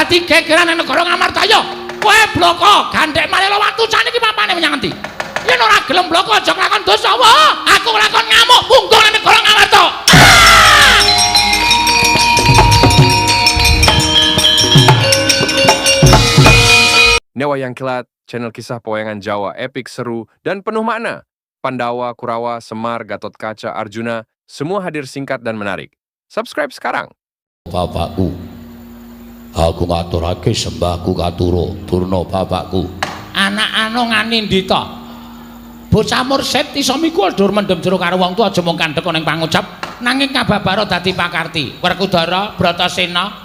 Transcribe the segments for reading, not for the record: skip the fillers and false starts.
dadi gegeran ning negara Ngamartaya. Kowe bloko gandhek malih waktu saniki papane menyang endi? Yen ora gelem bloko aja nglakon dosa wae. Aku nglakon ngamuk punggung ning negara Ngamarta. Nyawa yang Kilat, channel kisah pewayangan Jawa epik, seru, dan penuh makna. Pandawa, Kurawa, Semar, Gatot Kaca, Arjuna, semua hadir singkat dan menarik. Subscribe sekarang. Bapakku, aku ngaturake sembahku katuro Durna bapakku. Anak anu nganindi to. Bocah mursid iso mikul dur mendem jero karo wong tuwa aja mung kandhek ning pangucap, nanging kababaro dadi pakarti. Werkudara, Bratasena.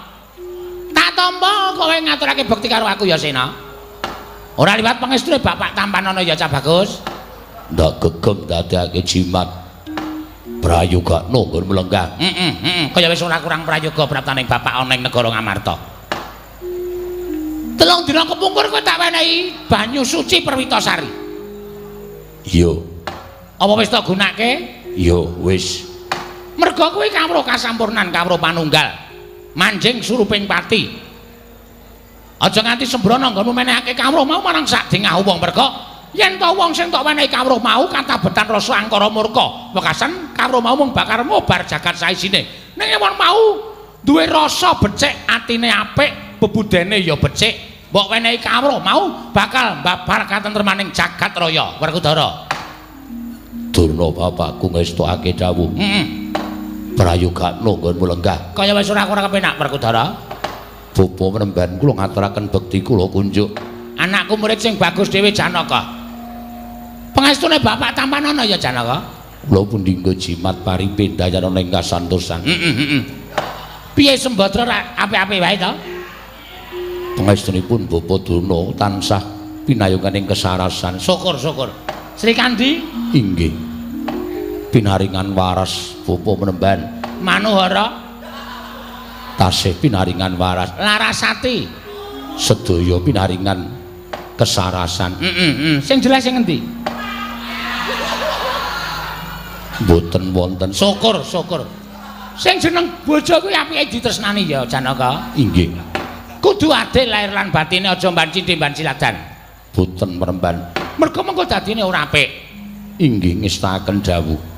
Tak tampa kowe ngaturake bekti karo aku ya Sena. Ora liwat pangestune Bapak Tampanana ya Cah Bagus. Ndak gegem dadekake jimat prayoga nggon melenggah. Kaya wis ora kurang prayoga praptaning bapak ana ing negara Ngamarta. 3 dina kepungkur kowe tak wenehi banyu suci Perwitasari. Iya. Apa wis tak gunake? Iya, wis. Merga kuwi kawruh kasampurnan kawruh panunggal. Manjing suruping pati. Aja nganti sembrono nggonmu menehake kawruh mau marang sak dingah wong merga yen to wong sing tok wenehi kawruh mau katabetan rasa angkara murka. Wekasan kawruh mau mung bakal ngobar jagat saisine. Ning yen mau duwe rasa becik, atine apik, bebudene ya becik, mbok wenehi kawruh mau bakal mbabar katentremaning jagat raya. Werkudara. Durna bapakku ngestokake dawuh. Prayoga nggonmu lenggah. Kaya wis ora kepenak Werkudara. Bapa menemban kula ngaturaken bekti kula kunjuk. Anakku murid sing bagus dhewe Janaka. Pangestune Bapak Tampanana ya Janaka. Kula pundi nggo jimat paripe dayana ning kasantosan. Piye Sembadra apik-apik wae to? Pangestunipun Bapa Durna tansah pinayoganing kesarasan. Syukur-syukur. Sri Kandi inggih. Pinaringan waras Bapa menemban. Manuhara tasih pinaringan waras. Larasati Sedaya pinaringan kesarasan. Sing jelas sing endi? Mboten wonten. Syukur-syukur. Sing jeneng bojo kuwi apike ditresnani ya Janaka. Inggih. Kudu adil lahir lan batine aja mban cindhe mban ciladan. Boten meremban. Mergo mengko dadine ora apik. Inggih ngestaken dawuh.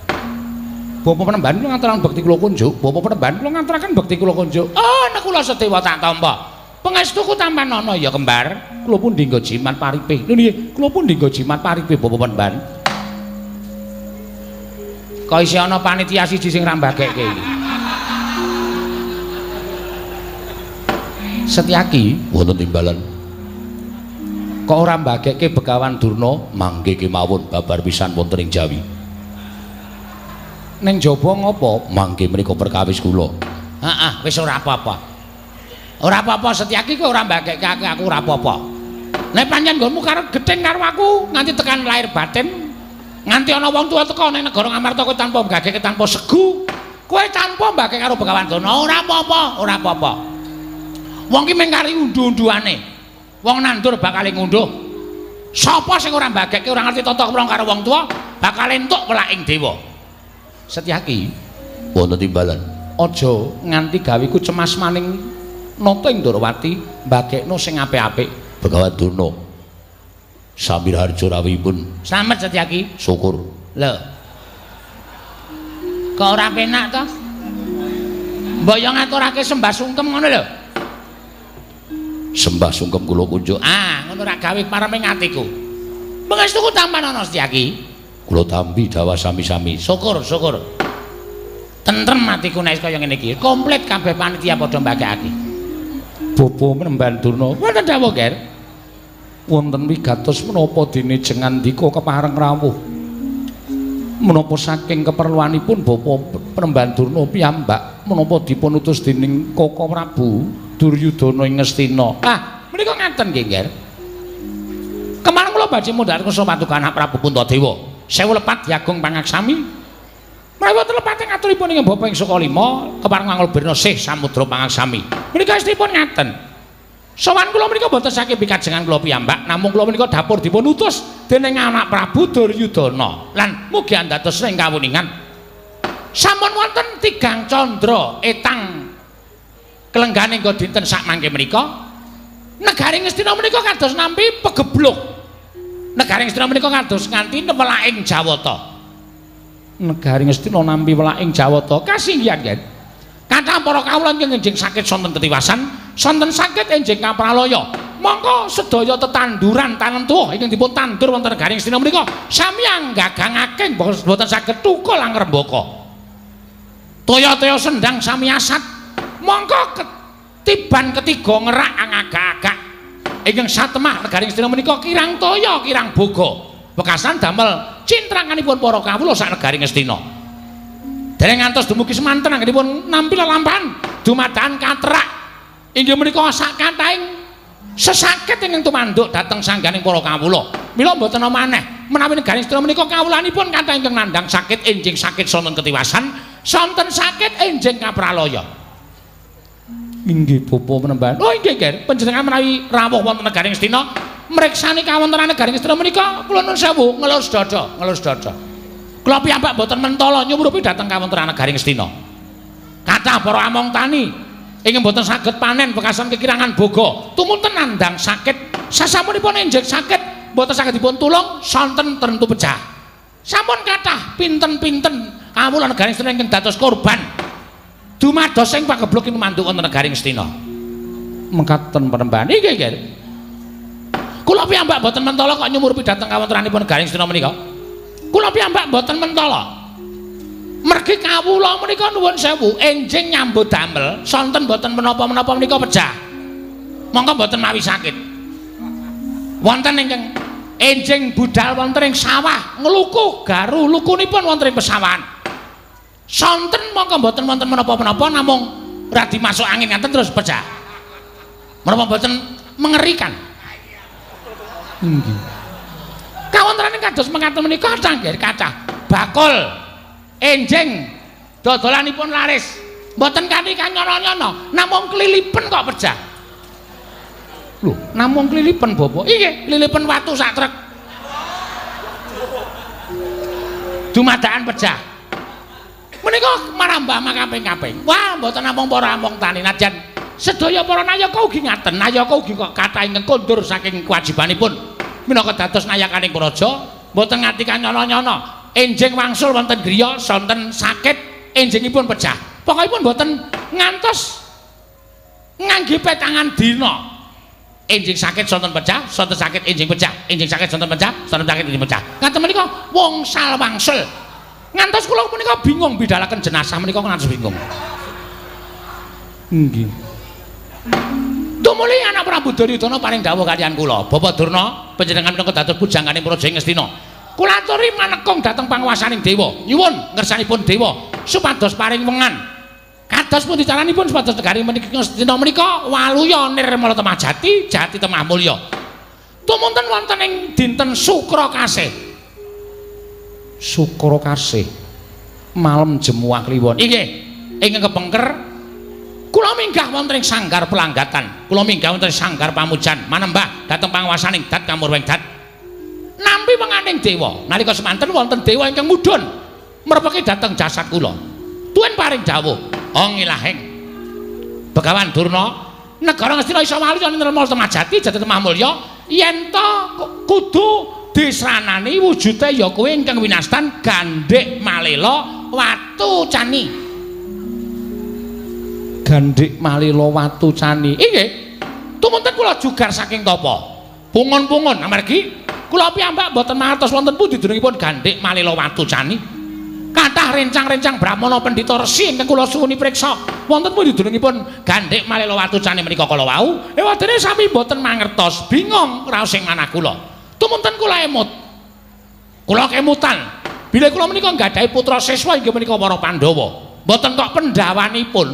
Bapak penemban kula ngaturaken bekti kula kunjuk. Bapak penemban kula ngaturaken bekti kula kunjuk. Oh, nek kula sedewa tak tampa. Pangestuku Tampanana ya kembar. Kula pun dinggo jimat paripe. Lho nggih, kula pun dinggo jimat paripe Bapak penemban. Kok isih ana panitia siji sing rambagekke iki. Setyaki wonten timbalan. Kok ora mbagekke Begawan Durna mangke kemawon babar pisan wonten ing Jawi. Ning jaba ngopo? Mangke menika perkawis kula. Heeh, wis ora apa-apa. Ora apa-apa Setyaki kowe ora mbagekke aku ora apa-apa. Nek pancen nggonmu karo gething karo aku nganti tekan lahir batin, nganti ana wong tuwa teka ning negara Ngamarta kowe tanpa mbagekke tanpa segu, kowe tanpa mbagekke karo Begawan Durna ora apa-apa, ora apa-apa. Wong ki mung kari unduh-unduhane. Wong nandur bakal ngunduh. Sapa sing ora mbagekke ora ngerti tata krama karo wong tuwa, bakal entuk welaking dewa. Setyaki wonten timbalan. Aja nganti gaweku cemas maning nata ing Ndrawati, mbagekno sing apik-apik. Begawan Durna sami harja rawuhipun. Slamet Setyaki. Syukur. Lho. Kok ora penak to? Mbok yo ngaturake sembah sungkem ngono lho. Sembah sungkem kula kunjuk. Ngono ra gawe paraming atiku. Pangestuku Tampanana Setyaki. Kula tampi dawa sami-sami. Syukur-syukur. Tentrem atiku nek kaya ngene iki. Komplit kabeh panitia padha mbagekake. Bapa Menemban Durna, wonten dawuh, Ger. Wonten wigatos menapa dene jengandika kepareng rawuh. Menapa saking keperluanipun Bapa Menemban Durna piyambak menapa dipun utus dening Kaka Prabu Duryudana ing Ngastina. Menika ngaten nggih, Ger. Kemarin kula badhe mundhak kersa paduka anak Prabu Puntadewa. Sewu lepat Yagung Pangaksami. Menawi telepate ngaturipun ing Bapak ing Sukalima kepareng ngangul birna Sih Samudra Pangaksami. Menika istipun ngaten. Sowan kula menika boten saking pikajengan kula piyambak, namung kula menika dapur dipun utus dening anak Prabu Duryudana lan mugi andados ing kawuningan. Sampun wonten 3 candra etang kelenggane nggo dinten sak mangke menika Negaring Ngastina menika kados nampi pegebluk. Negaring Ngastina menika kados nganti welaking Jawata. Negaring Ngastina nampi welaking Jawata kasinggihan nggih. Kathah para kawula ingkang enjing sakit sonten ketiwasan, sonten sakit enjing kapralaya. Mongko sedaya tetanduran tanem tuwuh ingkang dipun tandur wonten Negaring Ngastina menika sami anggagangaken boten saged tukul angrembaka. Toya-toya sendang sami asat. Mongko tiban ketiga ngerak angagak-agak ingkang satemah Negaring Ngastina menika kirang toya kirang boga wekasan damel cintranganipun para kawula sak Negaring Ngastina dereng ngantos dumugi semanten anggenipun nampi lelampahan dumadakan katrak inggih menika sak kathahing sesakit ingkang tumanduk dhateng sangganing para kawula mila mboten maneh menawi Negaring Ngastina menika kawulanipun kathah ingkang nandhang sakit enjing sakit sonten ketiwasan sonten sakit enjing kapralaya. Inggih Bapa Panembahan. Oh inggih nggih, panjenengan menawi rawuh wonten Negaring Ngastina, mriksani kawontenan Negaring Ngastina menika kula nuwun sewu ngelus dada, ngelus dada. Kula piyambak boten mentala nyumurupi dhateng kawontenan Negaring Ngastina. Kathah para among tani ingkang boten saged panen bekasan kekirangan boga, tumunten nandhang sakit, sasampunipun enjing sakit boten saged dipun tulung sonten tentu pecah. Sampun kathah pinten-pinten kawula Negaring Ngastina ingkang dados korban dumados sing pagebluk ing mantuk wonten Negaring Ngastina. Mekaten Panembahan. Nggih nggih. Kula piyambak boten mentala kok nyumurupi dhateng kawontenanipun Negaring Ngastina menika. Kula piyambak boten mentala. Mergi kawula menika nuwun sewu enjing nyambut damel sonten boten menapa-menapa menika pejah. Monggo boten mawi sakit. Wonten ingkang enjing budal wonten ing sawah ngluku garu lukunipun wonten ing pesawahan. Sonten mongko mboten wonten menapa-menapa namung radi masuk angin ngaten terus pecah. Menapa mboten mengerikan. Nggih. Kawontenan kados mekaten menika kathah nggih kathah. Bakul enjing dodolanipun laris. Mboten kanthi kanyono-nyono, namung klilipen kok pecah. Lho, namung klilipen Bapak. Nggih, klilipen watu sak trek. Dumadakan pecah. Menika marambah makaping-kaping. Wah, mboten namung para among tani najan sedaya para nayaka ugi ngaten. Nayaka ugi kok kathah ingkang kondur saking kewajibanipun. Minangka dados nayakaning praja, mboten ngati kanyono-nyono. Enjing wangsul wonten griya sonten sakit, enjingipun pecah. Pokokipun mboten ngantos ngangge petangan dina. Enjing sakit sonten pecah, sonten sakit enjing pecah. Enjing sakit sonten pecah, sonten sakit enjing pecah. Ngaten menika wongsal wangsul. Ngantos kula menika bingung bidhalaken jenazah menika ngantos bingung. Nggih. Tumuli anak Prabu Duryudana paring dawuh kaliyan kula, Bapak Durna, panjenengan menika dados pujanganing Praja Ngastina. Kula aturi manekung dhateng panguwasaning dewa. Nyuwun ngersanipun dewa supados paring wengan. Kados pundi caranipun supados Negaring Ngastina menika waluya nirmala temah jati, jati temah mulya. Tumunten wonten ing dinten Sukra Kasih. Sukra Kasih malem jemuah kliwon. Inggih, ingkang kepengker kula minggah wonten ing sanggar pelanggatan. Kula minggah wonten ing sanggar pamujan manembah dhateng panguwasaning Dat Kamurweng Dat. Nampi menganing dewa. Nalika semanten wonten dewa ingkang mudhun merpeki dhateng jasad kula. Tuwin paring dawuh, "Ong ilahing Begawan Durna, negara Ngastina isa waluya nirmala temah jati, jati temah mulya, yen to kudu disranani wujude ya kowe ingkang winastan Gandhik Malela Watu Cani." Gandhik Malela Watu Cani. Inggih. Tumunten kula jugar saking tapa. Pungun-pungun amargi kula piyambak boten mangertos wonten pundi dunungipun Gandhik Malela Watu Cani. Kathah rencang-rencang Brahmana Pendhita Resi ingkang kula suwuni priksa wonten pundi dunungipun Gandhik Malela Watu Cani menika kala wau. Ewadene sami boten mangertos, bingung raos ing manah kula. Tumunten kula emut. Kula kemutan. Bila kula menika nggadahi putra siswa inggih menika para Pandhawa. Mboten tok pendhawanipun.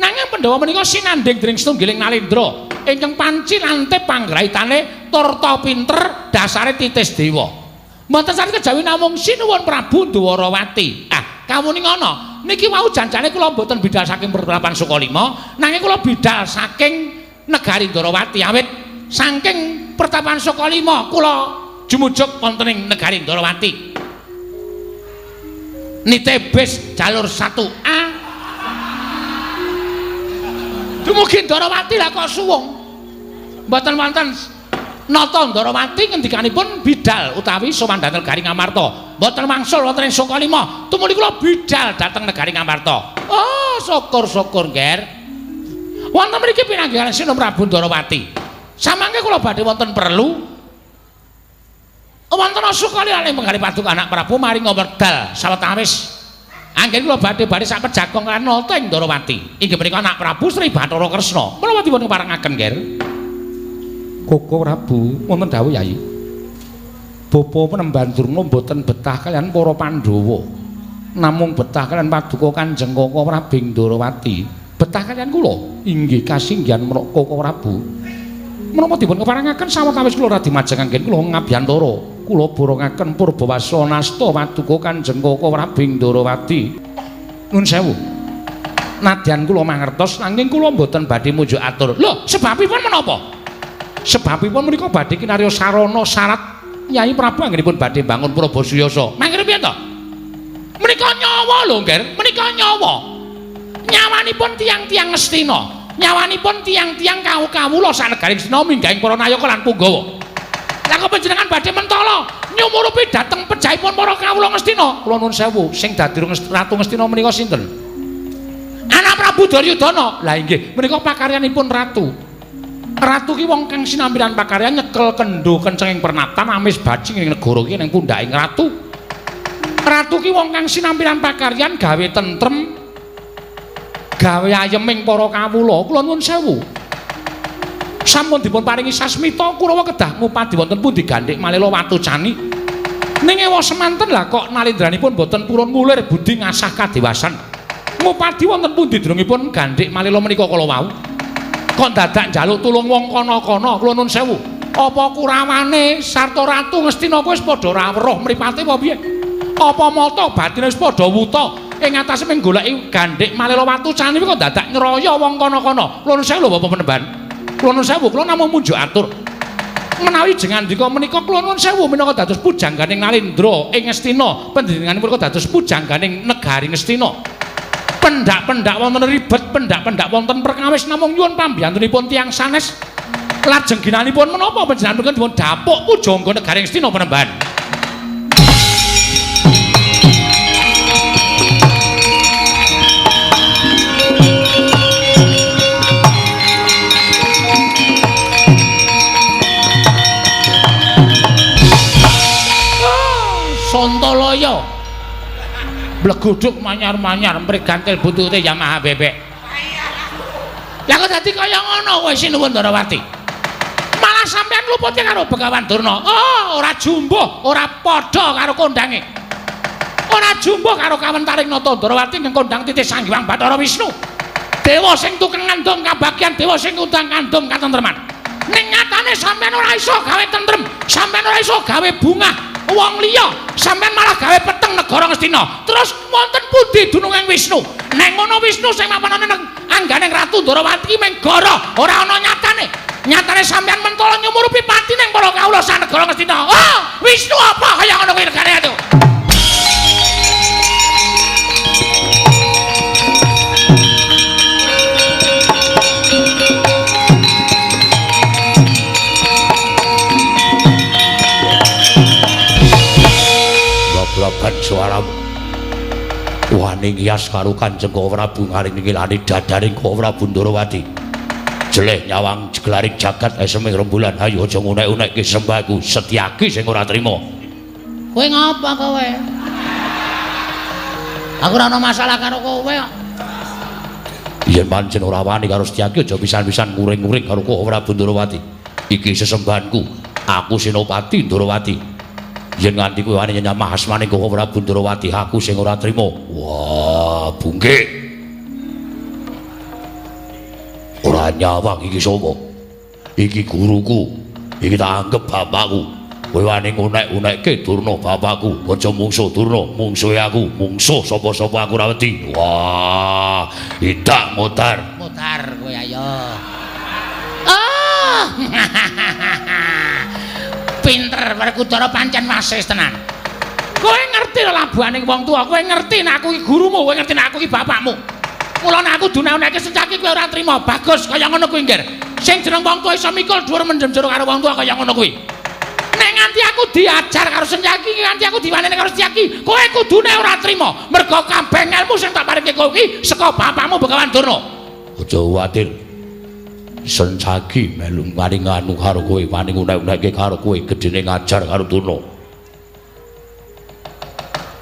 Nanging Pandhawa menika sinandhing dening setunggiling Nalendra ingkang panci lantip panggraitane turta pinter, dasare titis dewa. Mboten saged kejawi namung sinuwun Prabu Dwarawati. Kawuni ngono. Niki wau janjane kula mboten bidhal saking Pertapan Sukalima, nanging kula bidhal saking Negari Dwarawati awit saking Pertapan Sukalima kula jumujuk wonten ing Negari Dwarawati. Nitebis jalur 1A. Dumugi Dwarawati lah kok suwung. mboten wonten nata Ndarawati ngendikanipun bidal utawi sowan dhateng negari Ngamarta. Mboten wangsul wonten ing Sokalima. Tumuli kula bidal dhateng negari Ngamarta. Oh, syukur-syukur, Nger. Wonten mriki pinanggihan Sina Prabu Ndarawati. Samangke kula badhe wonten perlu wonten sukali kalih menggali paduka anak Prabu maring wedal sawetawis. Anggen kula badhe sak pejagong lan nata ing Ndarawati. Inggih menika anak Prabu Sri Bathara Kresna. Menawa dipun parengaken, Nger. Koko Prabu, wonten dawuh Yayi. Bapa Penemban Durna mboten betah kalian para Pandhawa. Namung betah kalian paduka Kanjeng Koko Prabu Ndarawati. Betah kalian kula. Inggih kasinggihan menapa Koko Prabu. Menapa dipun keparengaken sawetawis kula radi majeng anggen kula ngabiyantara. Kula borongaken Purbawasana nasta paduka Kanjeng Koko Prabu Ndarawati. Nuwun sewu. Nadyan kula mangertos nanging kula mboten badhe munjuk atur. Lho, sebabipun menapa? Sebabipun menika badhe kinarya sarana syarat Nyai Prabu anggenipun badhe bangun Purabasuyasa. Mangke piye to? Menika nyawa lho, Nger. Menika nyawa. Nyawanipun tiang-tiang Ngastina. Nyawanipun tiang-tiang kawula sanegari Ngastina minggahing para nayaka lan Punggawa. Lah kok panjenengan badhe mentala nyumurupi dhateng pejahipun para kawula Ngastina. Kula nuwun sewu, sing dadi Ratu Ngastina menika sinten? Anak Prabu Duryudana. Lah inggih, menika pakaryanipun ratu. Ratu ki wong kang sinambiran pakaryan nyekel kendho kencenging pernatan amis bajing ing negara iki ning pundhaking ratu. Ratu ki wong kang sinambiran pakaryan gawe tentrem, gawe ayeming para kawula. Kula nuwun sewu. Sampun dipun paringi sasmita Kurawa kedah ngupadi wonten pundi Gandhik Malela Watucani. Ning ewa semanten lah kok nalindranipun boten purun ngulir budi ngasah kadewasan. Ngupadi wonten pundi durungipun Gandhik Malela menika kala wau. Kok dadak njaluk tulung wong kana-kana. Kula nuwun sewu. Apa Kurawane sarta Ratu Ngastina wis padha ora weruh mripate apa piye? Apa mata batine wis padha wuta ing atase ming goleki Gandhik Malela Watucani kok dadak nyraya wong kana-kana. Kula nuwun sewu lho Bapak Penemban. Kula nuwun sewu, kula namung munjuk atur. Menawi jengandika menika kula nuwun sewu minangka dados pujangganing Nalindra ing Ngastina, panjenenganipun kok dados pujangganing negari Ngastina. Pendak-pendak wonten ribet, pendak-pendak wonten perkawis namung nyuwun pambiyantunipun tiyang sanes. Lajeng ginanipun menapa panjenengan dipun dapuk pujangga negari Ngastina Penemban. Sontolaya bleguduk manyar-manyar mrigantil buntute Yamaha bebek. Lah kok dadi kaya ngono kowe Sinuwun Ndarawati. Malah sampean lupute karo Begawan Durna. Oh, ora jumbuh, ora padha karo kondange. Ora jumbuh karo kawentaring Nata Ndarawati ing kondang Titi Sanghyang Bathara Wisnu. Dewa sing tukang ngandhung kabagyan, dewa sing utang ngandhung katentreman. Ning nyatane sampean ora iso gawe tentrem, sampean ora iso gawe bungah. Wong liya sampean malah gawe peteng negara Ngastina. Terus wonten pundi dununging Wisnu? Ning ngono Wisnu sing mapanane nang angganing Ratu Ndarawati ming goro, ora ana nyatane. Nyatane sampean mentala nyumurupi pati ning para kawula sanegara Ngastina. Oh, Wisnu apa kaya ngono kuwi negare itu? Blaban suaramu wani ngias karo Kanjeng Prabu ngaring-ngilani dadaring Prabu Ndarawati. Jeleh nyawang jeglaring jagat eseming rembulan ayo aja ngunek-unekke sembahku Setyaki sing ora trima. Kowe ngapa kowe? Aku ora ana masalah karo kowe kok. Yen pancen ora wani karo Setyaki aja pisan-pisan nguring-nguring karo Prabu Ndarawati. Iki sesembahanku. Aku Senopati Ndarawati. Yen nganti kowe wani nyamah asmane Koko Prabu Ndarawati aku sing ora trima. Wah, bungkik. Ora nyawang iki sapa? Iki guruku. Iki tak anggap bapakku. Kowe wani ngunek-unekke Durna bapakku. Aja mungsuh Durna, mungsuhe aku. Mungsuh sapa-sapa aku ora wedi. Wah, idak mutar. Mutar kowe ayo. Oh. Pinter Werkudara pancen wasis tenan. Kowe ngerti lho labuhaning wong tuwa, kowe ngerti nek aku iki gurumu, kowe ngerti nek aku iki bapakmu. Mula nek aku dunaunake Setyaki kowe ora trima. Bagus kaya ngono kuwi, Ngger. Sing jeneng wong tuwa iso mikul dhuwur mendem jero karo wong tuwa kaya ngono kuwi. Nek nganti aku diajar karo Setyaki, nganti aku diwaneni karo Setyaki, kowe kudune ora trima. Mergo kabeh ilmu sing tak paringke kowe iki saka bapakmu Begawan Durna. Aja kuwatir. Setyaki melu maring anu karo kowe, wani unek-unekke karo kowe, gedene ngajar karo Durna.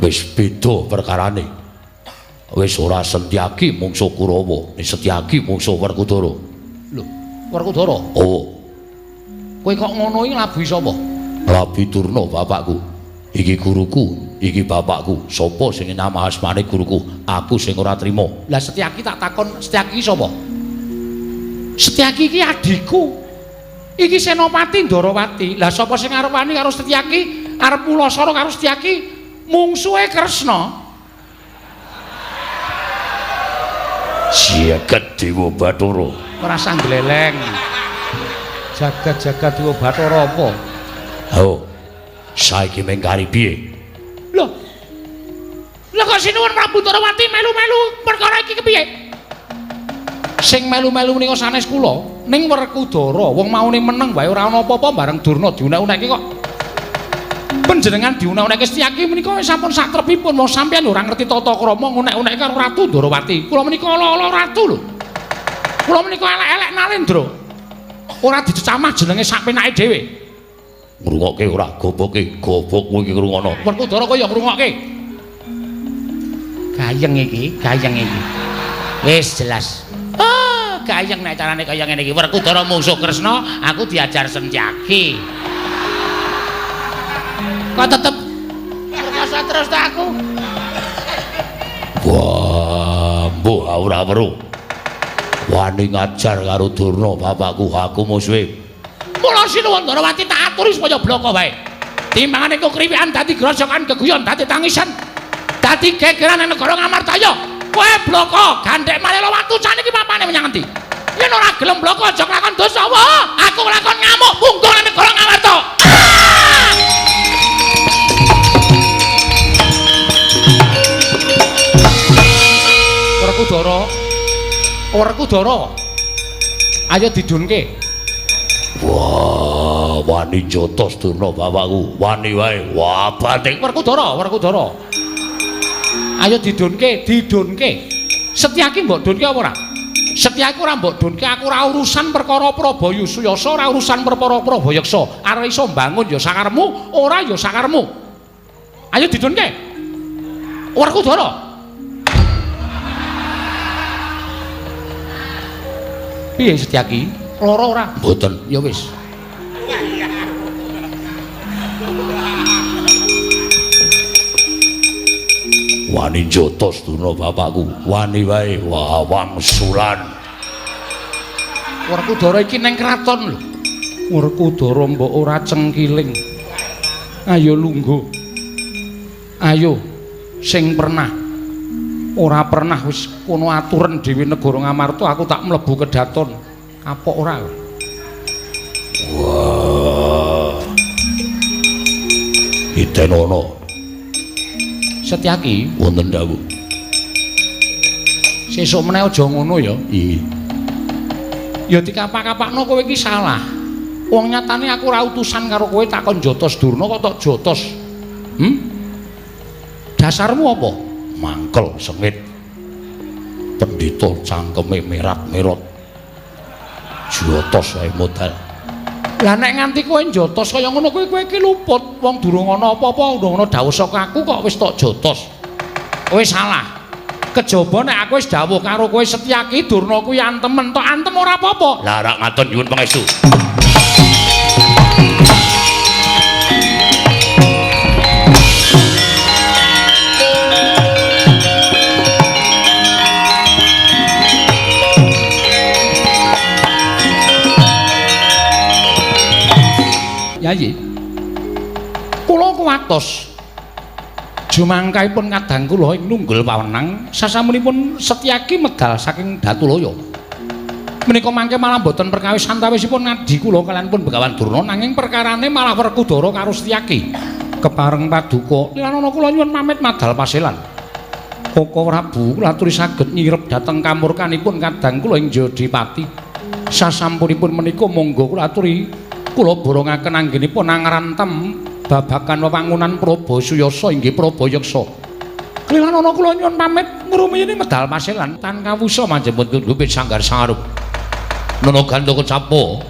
Wis beda perkarane. Wis ora Setyaki mungsuh Kurawa, Setyaki mungsuh Werkudara. Lho, Werkudara? Oh. Kowe kok ngono iki labuhi sapa? Labi Durna bapakku. Iki guruku, iki bapakku. Sapa sing nama asmane guruku? Aku sing ora trima. Lah Setyaki tak takon, Setyaki sapa? Setyaki iki adikku. Iki Senopati Ndarawati. Lah sapa sing arep wani karo Setyaki? Arep mulasara karo Setyaki mungsuhe Kresna. Jagat Dewa Bathara. Ora sangleleng. Jagat-jagat Dewa Bathara apa? Oh. Saiki mengkari piye? Lho. Lah kok sinuwun Prabu Ndarawati melu-melu perkara iki kepiye? Sing melu-melu menika sanes kula ning Werkudara, wong maune meneng wae ora ana apa-apa bareng Durna diunek-unekke kok. Panjenengan diunek-unekke Setyaki menika wis sampun satrepipun, wong sampeyan ora ngerti tata krama ngunek-unekke karo Ratu Ndarawati. Kula menika ala-ala ratu lho. Kula menika elek-elek Nalendra. Ora dicecamah jenenge sak penake dhewe. Ngrungokke ora goboke, gobok kowe iki ngrungono. Werkudara kok ya ngrungokke. Gayeng iki. Wis jelas. Oh, gayeng nek carane kaya ngene iki. Werkudara mungsuh Kresna, aku diajar Setyaki. Kok tetep perkosa terus ta aku? Wah, mbok ora weruh. Wani ngajar karo Durna bapakku, aku musuhe. Mula sinuwun Ndarawati tak aturi supaya bloko wae. Timbangane kok kriwikan dadi grojokan geguyon dadi tangisan. Dadi gegeran ning negara Ngamartaya. Kowe bloko gandhek Malela Watu saniki papane menyang endi? Yen ora gelem bloko aja nglakon dosa wae. Aku nglakon ngamuk punggung ning negara Ngamarta. Werkudara. Ayo didunke. Wah, wani jotos Durna bapakku. Wani wae. Wah, batik Werkudara. Ayo didunke. Setyaki mbok dunke apa ora? Setyaki ora mbok dunke, aku ora urusan perkara Prabayuda Suyasa, ora urusan perkara Prabayaksa. Arep iso mbangun ya sakarepmu, ora ya sakarepmu. Ayo didunke. Werkudara. Piye Setyaki? Lara ora? Mboten. Ya wis. Wani jotos Durna bapakku. Wani wae. Wah, wangsulan. Werkudara iki ning kraton lho. Werkudara mbok ora cengkiling. Ayo lungguh. Ayo sing pernah ora pernah wis kono aturen dhewe negara Ngamarta aku tak mlebu kedaton. Kapok ora? Wah. Itenono. Setyaki Wonten dawuh. Sesuk meneh aja ngono ya. Inggih. Ya dikapak-kapakno kowe iki salah. Wong nyatane aku ora utusan karo kowe takon jotos Durna kok tok jotos. Dasarmu apa? Mangkel sengit. Pendhita cangkeme merat-merot. Jotos wae modal. Lah nek nganti kowe jotos kaya ngono kowe iki luput. Wong durung ana apa-apa ngono dawuh saka aku kok wis tok jotos. Kowe salah. Kejaba nek aku wis dawuh karo kowe Setyaki Durna kuwi antemen tok antem ora apa-apa. Lah rak ngaten nyuwun pangestu. Yayi. Kula kuwatos. Jumangkaipun kadang kula ing nunggul pawenang sasampunipun Setyaki medal saking Datulaya. Menika mangke malah boten perkawis antawisipun ngadi kula kaliyan pun Begawan Durna nanging perkarane malah Werkudara karo Setyaki. Kepareng paduka lan ana kula nyuwun pamit madal paselan. Koko Prabu kula aturi saged nyirep dhateng kamurkanipun kadang kula ing Jodipati. Sasampunipun menika monggo kula aturi kula borongaken anggenipun angrantem babagan wewangunan Praba Suyasa inggih Praba Yeksa. Klilan ana kula nyuwun pamit ngrumiyini medal paselan tan kawusa manjemput ndhupit sanggar sangarup. Nono gandha kecapo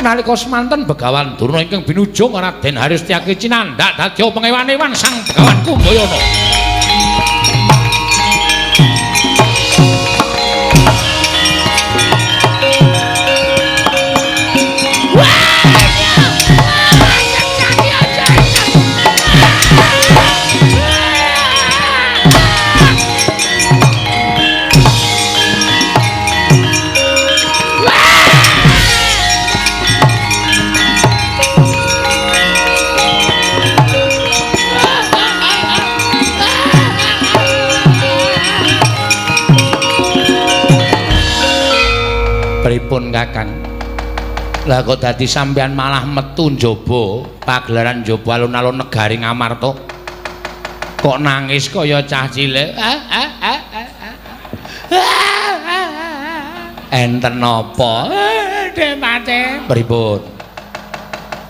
nalika semanten Begawan Durna ingkang binujung Raden Haristyaki cinandhak dadya pengewan-ewan sang Begawan Kumbayana. Pripun Kakang? Lah kok dadi sampean malah metu njaba pagelaran njaba alun-alun negari Ngamarta? Kok nangis kaya cah cilik? Enten napa? Demate. Pripun?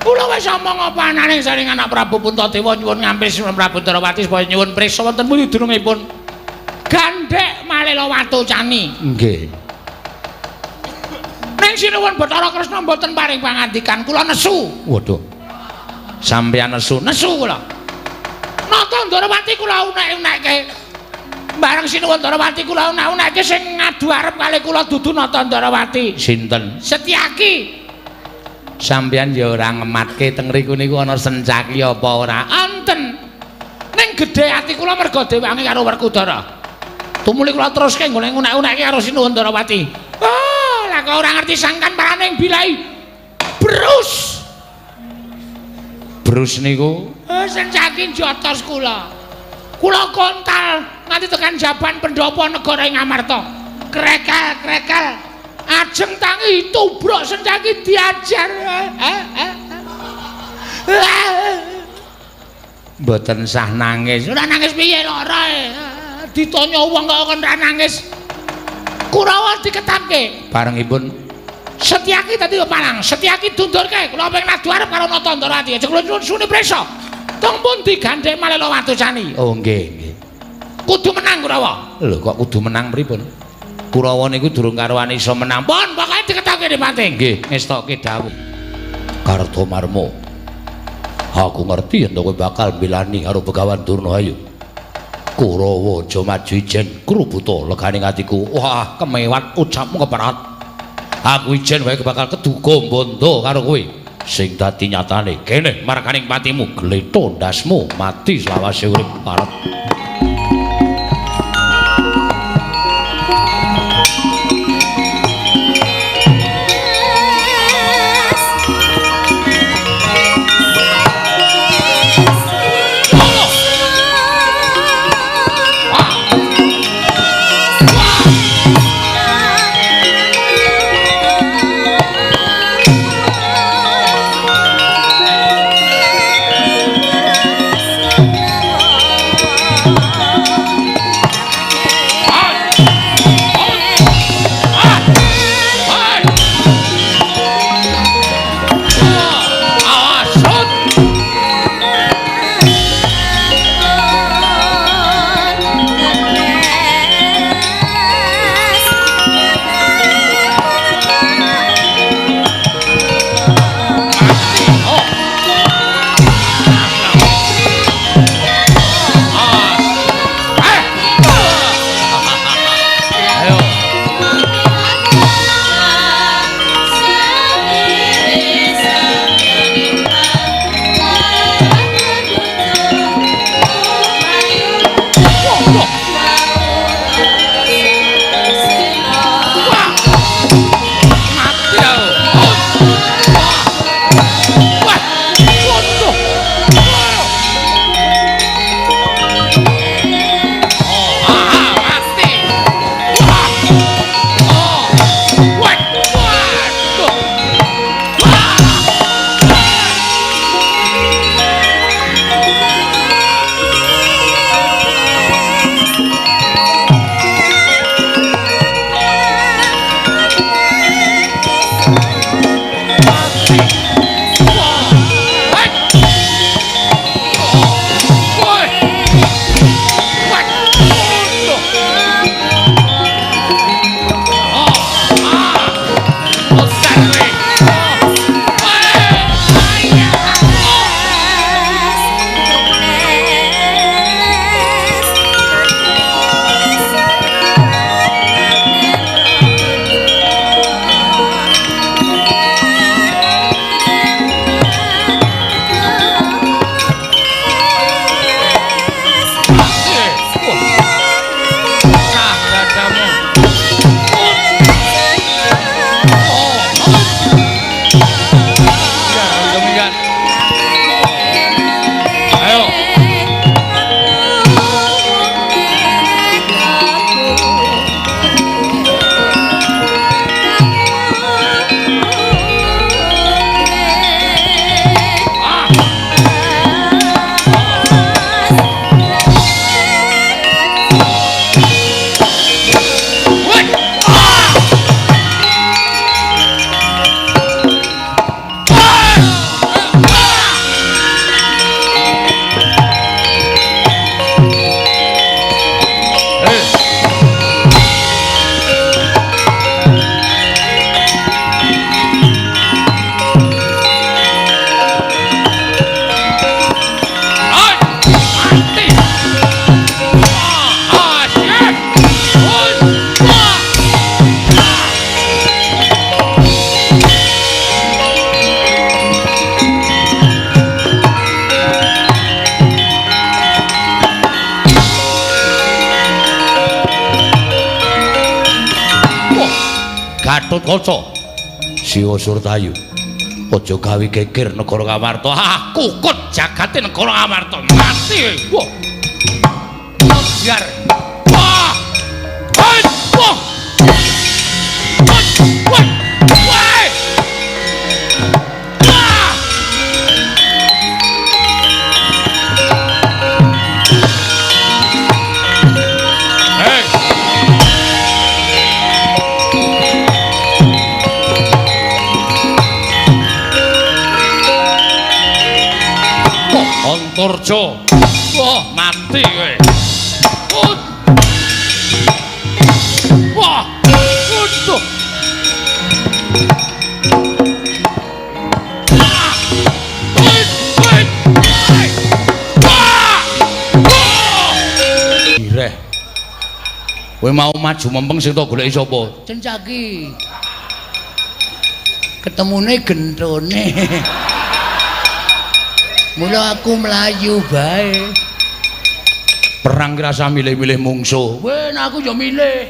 Kula wis omong apa ananing saring anak Prabu Puntadewa nyuwun ngampis Prabu Darawati supaya nyuwun prisa wonten pundi dunungipun gandhek Malela Watocani. Nggih. Ning sinuwun Bathara Kresna mboten paring pangandikan kula nesu. Waduh. Sampeyan nesu kula. Nata Ndarawati kula unek-unekke. Bareng sinuwun Ndarawati kula unek-unekke sing ngadu arep kali kula dudu Nata Ndarawati. Sinten? Setyaki. Sampeyan ya ora ngematke teng riku niku ana Sencaki apa ora? Anten. Ning gedhe ati kula merga dewangi karo Werkudara. Tumuli kula teruske nggone unek-unekke karo sinuwun Ndarawati. Lah kok ora ngerti sangkan paraning bilai Brus. Brus niku Sencaki jotos kula. Kula kontal nganti tekan jaban pendopo negara ing Ngamarta. Krekel. Ajeng tangi tubruk Sencaki diajar. Mboten sah nangis. Ora nangis piye lara. Ditanya wong kok ora nangis. Kurawa diketapke barengipun Setyaki tadi palang Setyaki dundurke kula ping nadu arep karo Nata Ndarawati aja kula nyuwun suni prisa teng pundi gandhek Malela Watocani. Oh nggih kudu menang Kurawa. Lho kok kudu menang pripun? Kurawa niku durung karuan iso menang pun pokoke diketapke Dipati. Nggih ngestokke dawuh Kartomarma aku ngerti yen kowe bakal milani karo Begawan Durna ayo Kurawa aja maju ijen krubuta leganing atiku. Wah, kemewat ucapmu keparat. Aku ijen wae bakal keduga bondo karo kowe. Sing dadi nyatane kene marganing patimu gletho ndasmu mati selawase urip parat. Gatotkaca. Siwa Surtayu. Aja gawe geger negara Ngamarta. Ah, kukut jagate negara Ngamarta. Mati. Wah. Biar. Wah. Wah. Wah. Wah. Antarja. Wah, mati kowe. Wah, utuh. Ireh. Kowe mau maju mempeng sing tak goleki sapa? Cencaki. Ketemune gentone. Mula aku melayu bae. Perang rasa milih-milih mungsuh. Wen aku ya milih.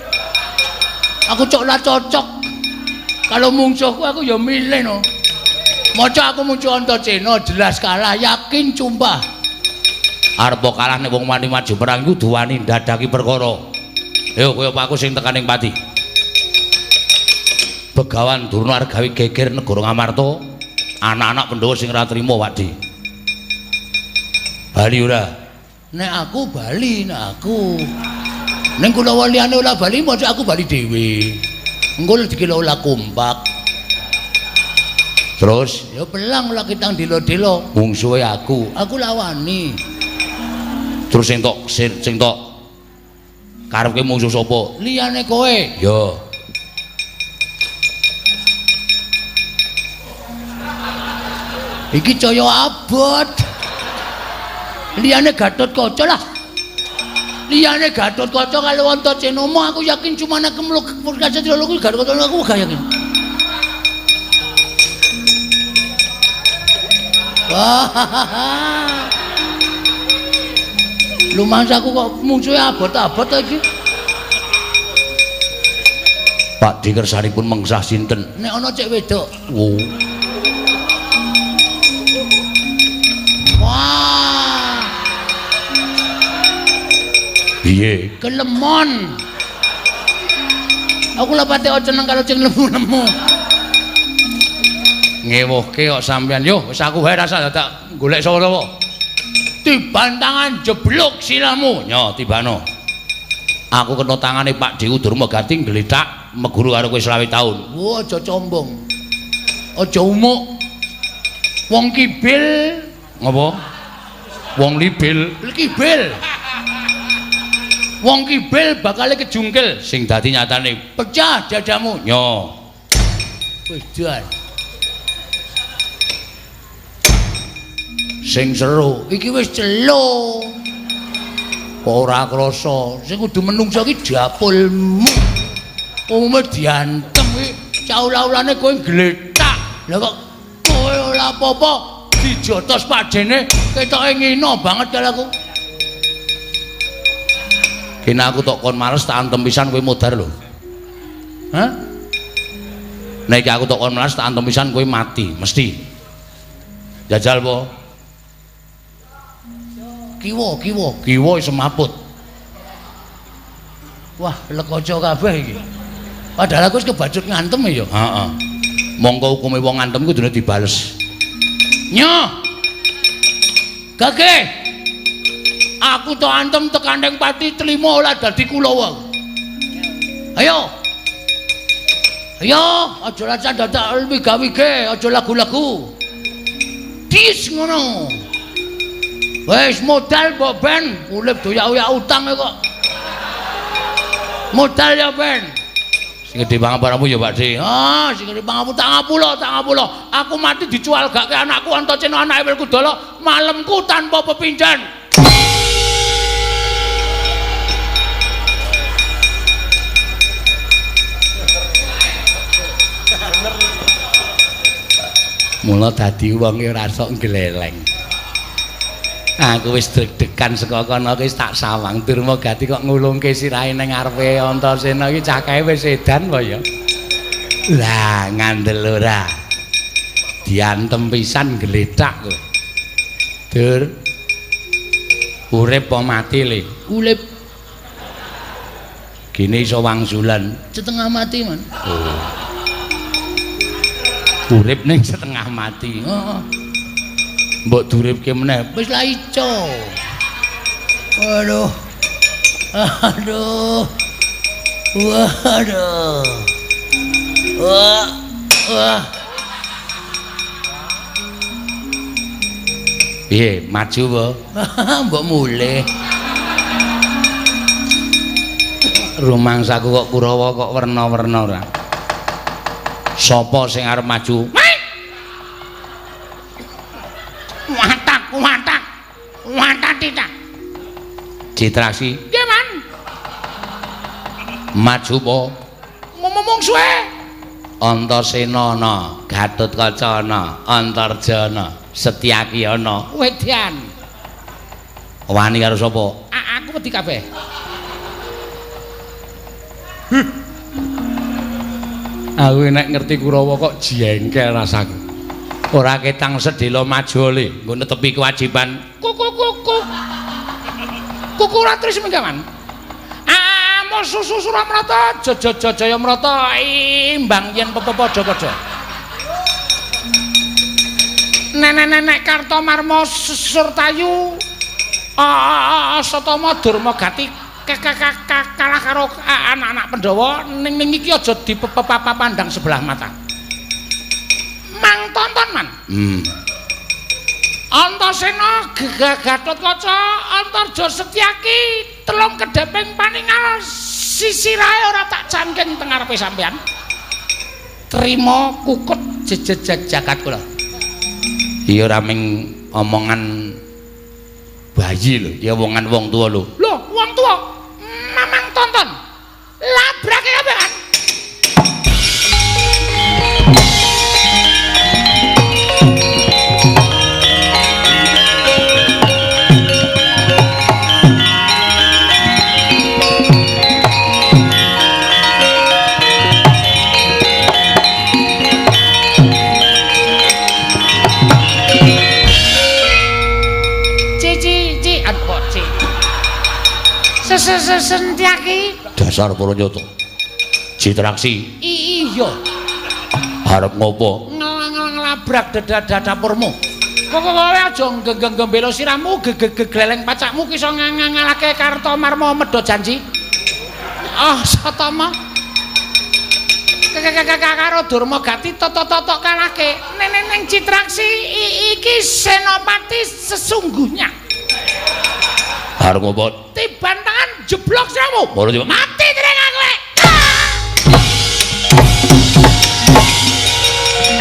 Aku cocok. Kalau mungsuhku aku ya milih no. Maca aku muncul Antaséna jelas kalah, yakin cumpah. Arep kalah nek wong wani maju perang iku duwani ndadaki perkara. Ayo kowe aku sing tekaning pati. Begawan Durna arep gawe geger negara Ngamarta. Anak-anak Pandhawa sing ora trima Wakdi. Bali ora? Nek aku bali, nek aku. Ning kula liyane ora bali, maca aku bali dhewe. Engko dikira olah kompak. Terus ya pelang olah kitang delo-delo. mungsuhe aku. Aku lawani. Terus sing tok karepke mungsuh sapa? Liyane kowe. Ya. Iki caya abot. Liyane Gatotkaca lah. Liyane Gatotkaca karo Antaséna aku yakin cuma nek kemluk kaca dilolu Gatotkaca aku gak yakin. Wah. Lumangsaku kok mungsuhe abot-abot iki. Pak dikersanipun mengsah sinten? Nek ana cek wedok. Oh. Wah. Piye? Kelemon. Aku lah pate seneng kalau sing lemu-lemu. Ngewohke kok sampean. Yo, wis aku wae rasa dadak golek sapa-sapa. Tibantangan jeblok silamu. Yo, tibano. Aku kena tangane Pak Dewu Durmagati gledak meguru karo kowe 20 taun. Wo aja combong. Aja umuk. Wong kibil Ngopo? Wong libil kibil. Wong kibil bakal kejungkil sing dadi nyatane pecah dadamu. Yo. Wis jan. Sing seru Iki wis celo. kok ora krasa. Sing kudu menungso iki dapulmu. Umume diantem iki caula-ulane kowe gletak. Lah kok kowe ora apa-apa dijotos padene ketoke ngino banget karo aku. Kene aku tok kon males tak antem pisan kowe modar lho. Hah? Nek iki aku tok kon males tak antem pisan kowe mati mesti. Jajal po. Kiwa semaput. Wah, lekoco kabeh iki. Padahal aku wis kebacut ngantem ya. Heeh. Mongko hukume wong ngantem kudu dibales. Nyo. Gage. Aku to antem tekandeng pati trima ora dadi Kulawa. Ayo. Ayo, aja racan dadak wige-wige, aja lagu-lagu. Dis ngono. Wis modal mbok ben, urip doyak-oyak utang kok. Modal ya ben. Sing gedhe pangapuramu ya Pakde. Ah, sing gedhe pangapura 30. Aku mati dicual gak ke anakku Antaséna anake Werkudara, malemku tanpa pepinjan. Mula dadi wong ora sok gleleng. Aku wis deg-degan saka kono wis tak sawang Durmagati kok ngulungke sirahe ning ngarepe Antaséna iki cakahe wis edan apa ya. Lah ngandel ora. Diantem pisan gledak kok. Dur. Urip apa mati le? Urip. Gini iso wangsulan, setengah mati man. Oh. Urip ning setengah mati. Heeh. Mbok duripke meneh, wis la ico. Waduh. Aduh. Waduh. Wah. Wah. Piye, maju apa? Mbok mulih. Rumangsaku kok Kurawa kok werna-werna ora. Sapa sing arep maju? Watak. Watatita. Citraksi. Nggih, Man. Maju apa? Ngomong suwe. Antasena ana, Gatotkaca ana, Antarjana, Setyaki ana, Wedyan. Wani karo sapa? Aku wedi kabeh. Aku nek ngerti Kurawa kok jengkel rasaku. Ora ketang sedhela maju le, nggo netepi kewajiban. Kuku ratris menggawan. Amo susu Suramrata, Jaya Mrata imbang yen padha-padha. Nenek Kartomarma Surtayu Asatama Durmagati kalah karo anak-anak Pandhawa ning iki aja dipapandang sebelah mata. Mang tonton man. Antasena Gatotkaca Antarja Setyaki telung kedheping paningal sisirahe ora tak jangking teng ngarepe sampean. Trima kukut jejeg jagat kula. Iya ora ming omongan bayi lho, ya omongan wong tuwa lho. Lho, wong tuwa. Mamang tonton. Labrake kabeh. Setyaki Dasar Pranyata. Citraksi. Iya. Arep ngopo? Ngelabrak dapurmu. Kok kowe aja gembelo siramu gegleleng pacakmu ki iso ngalahke Kartomarma medha janji. Satama. Karo Durmagati toto-toto kalahke. Ning Citraksi iki senopati sesungguhnya. Arep ngopo? Tiban tangan jeblok siramu. Mati dereng kowe.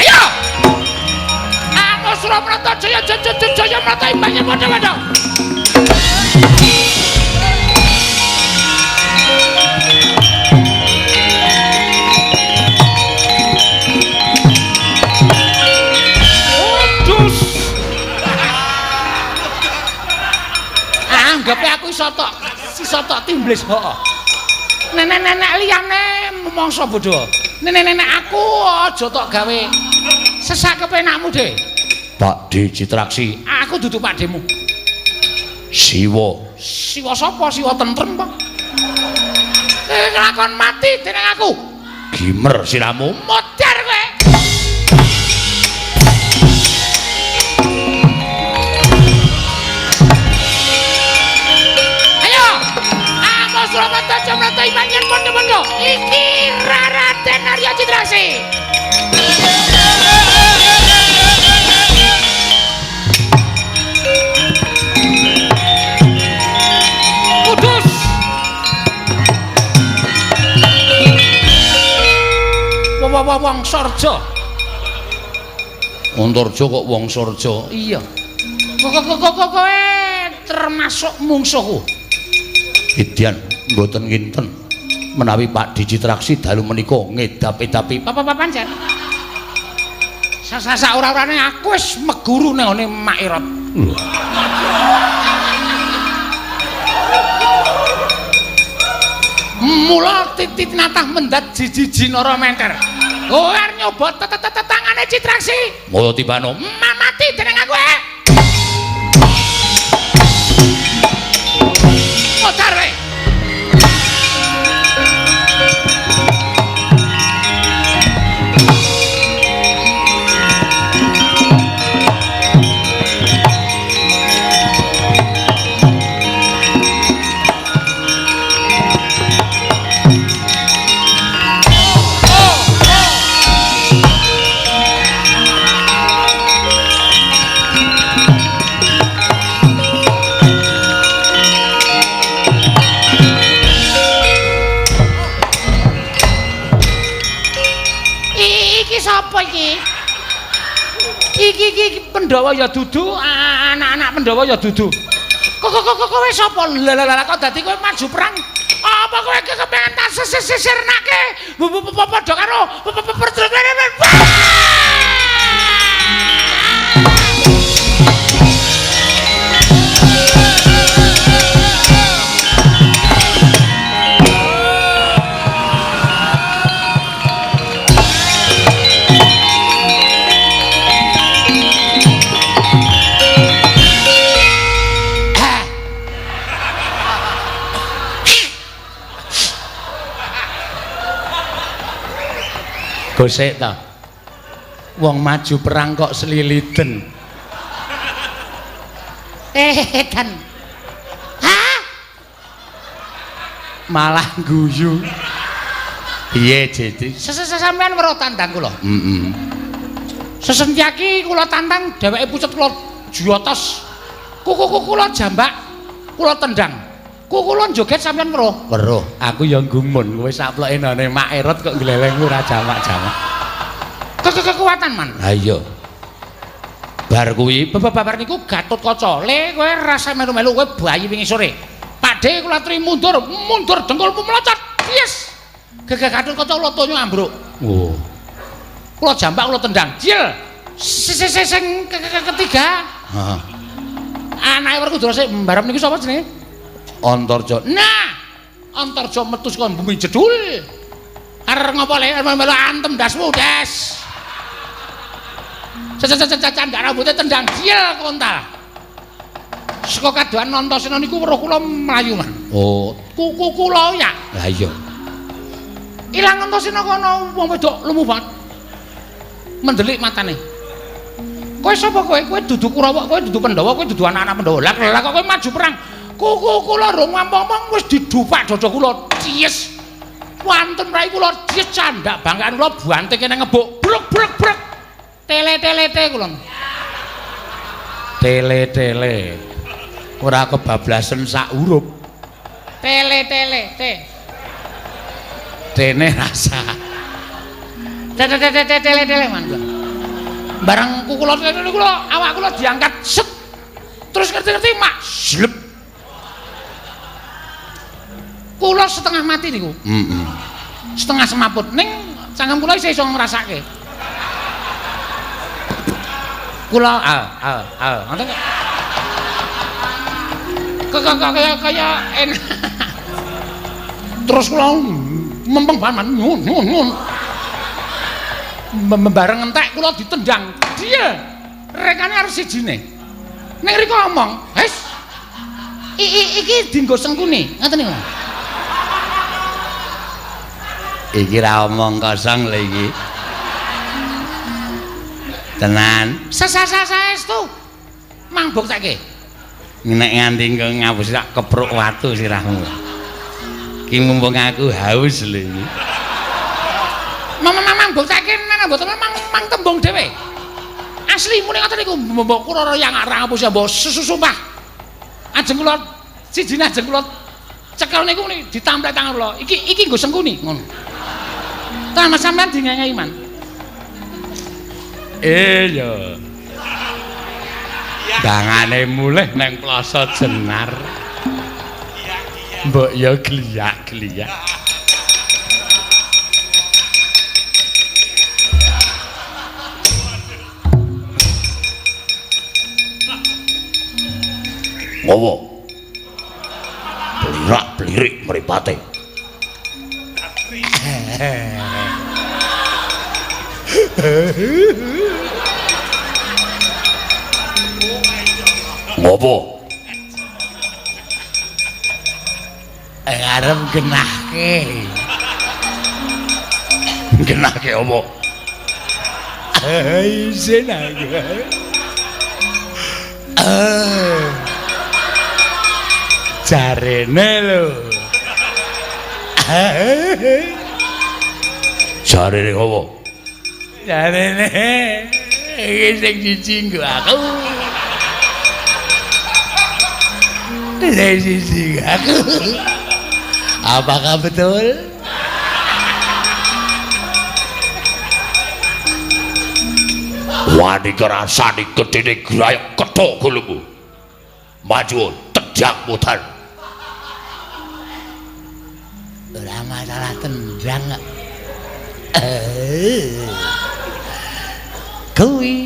Ayo. Amo Suramrata Jaya Mrata imbangnya padha-padha. Anggape aku iso tok timblis kok. Nenek-nenek liyane mangsa bodho. Nenek-nenek aku aja tok gawe sesak kepenakmu, Dik. Pakde Citraksi. Aku dudu pakdemu. Siwa. Siwa sapa? Siwa tentrem apa? Nglakon mati dening aku. Gimer siramu. Modar kowe. Suramata Jamrata imanyen pondo-pondo. Iki Raden Arya Citraksi. Kudus. Wong Sorja. Antarja kok wong Sorja. Iya. Kowe termasuk mungsuhku. Edyan mboten nginten menawi Pak Citraksi dalu menika ngedap-edapi Papan jan. Sasa ora-orane aku wis meguru nang ngene Mairot. Mula titit natah mendat jiji-jiji nara menter. Oh, arep nyoba tangane Citraksi. Moyo tibano. Mati dening aku e. Motor we. Iki Pandhawa ya dudu, anak-anak Pandhawa ya dudu. Kowe sapa? Lah kok dadi kowe maju perang? Apa kowe kepengen tak sisirnake? Padha karo perjuangan. Gosek ta. Wong maju perang kok sliliten. Kan. Hah? Malah guyu. Piye, Jeti? Sampeyan weruh tandang kula. Heeh. Sesentyaki kula tantang dheweke pucet kula juyotos. Kuku kula jambak, kula tendang. Kula joget sampeyan weruh. Weruh. Aku ya gumun kowe saploke nane Mak Erot kok glelengmu ora jamak-jamak. Kekuatan man. Ha iya. Bar kuwi babar niku Gatotkaca. Le kowe rasa melu-melu kowe bayi wingi sore. Pakde kula aturi mundur dengkulmu melocot. Yes. Gatotkaca kula tonyo ambruk. Oh. Kula jambak kula tendang. Jil. Sing ketiga. Heeh. Anake Werkudara sik mbarep niku sapa jenenge? Antarja. Nah, Antarja metu saka bumi jedul. Arep ngopo le melu antem dasmu, Des. Cacan gak rambutnya tendang jil kontal. Saka kadohan Antasena niku weruh kula mlayu man. Oh, kuku kula ya. Lah iya. Ilang Antasena kono wong wedok lemu banget. Mendelik matane. Kowe sapa kowe? Kowe dudu Kurawa, kowe dudu Pandhawa, kowe dudu anak-anak Pandhawa. Lah kok kowe maju perang? Kuku kula rung ngomong wis didupak dada kula. Yes. Wonten rai kula yes candak bangkaan kula banting kene ngebuk. Brek. Tele-telete kula. Tele-tele. Ora kebablasen sak huruf. Tele-tele. Dene rasa. Tele-tele man kula. Barang kula awak kula diangkat set. Terus ngerti-ngerti mak slep. Kula setengah mati niku. Heeh. Setengah semaput ning cangkem kula isih iso ngrasake. Kula ngoten kaya enak. Terus kula mempeng banget nyun. Bareng entek kula ditendang. Dia rekane arep sijine. Ning riko ngomong, "Hes. Iki dienggo sengkune." Ngoten niku. Iki ra omong kosong lho iki. Tenan. Saestu. Mang buktake. Nek nganti ngapus tak kepruk watu sirahmu. Ki mumpung aku haus lho iki. Mang buktake nang mboten mang tembung dhewe. Asli muni ngoten niku mbok kula yang arang ngapus ya mbok sumpah. Ajeng kula sijine ajeng kula cekel niku ditamplek tangan kula. Iki nggo sengkuni ngono. Tangan sampean dingengi man. Iya. Dangane mulih nang Plaza Jenar. Mbok ya gliyak-gliyak. Ngowo. Blirak-blirik mripate. Ngopo? Arep genahke. Genahke apa? Isin aku. Jarene lho. Jarene apa? Jarene iki sing siji nggo aku. Sing siji aku. Apakah betul? Wani kerasani gedene grayek kethok gulungmu. Maju tendang mutar. Ora masalah tendang kok. Kuwi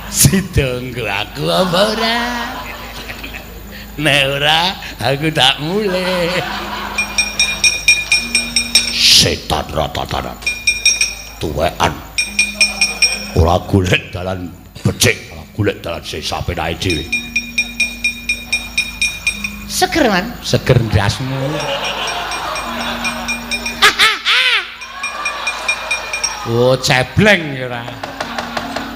sidonggo aku apa ora? Nek ora aku tak mulai. Setan ratatanan. Tuwekan. Ora golek dalan becik, ora golek dalan sesa penake dhewe. Seger man, seger ndasmu. Oh, cebleng ya ora.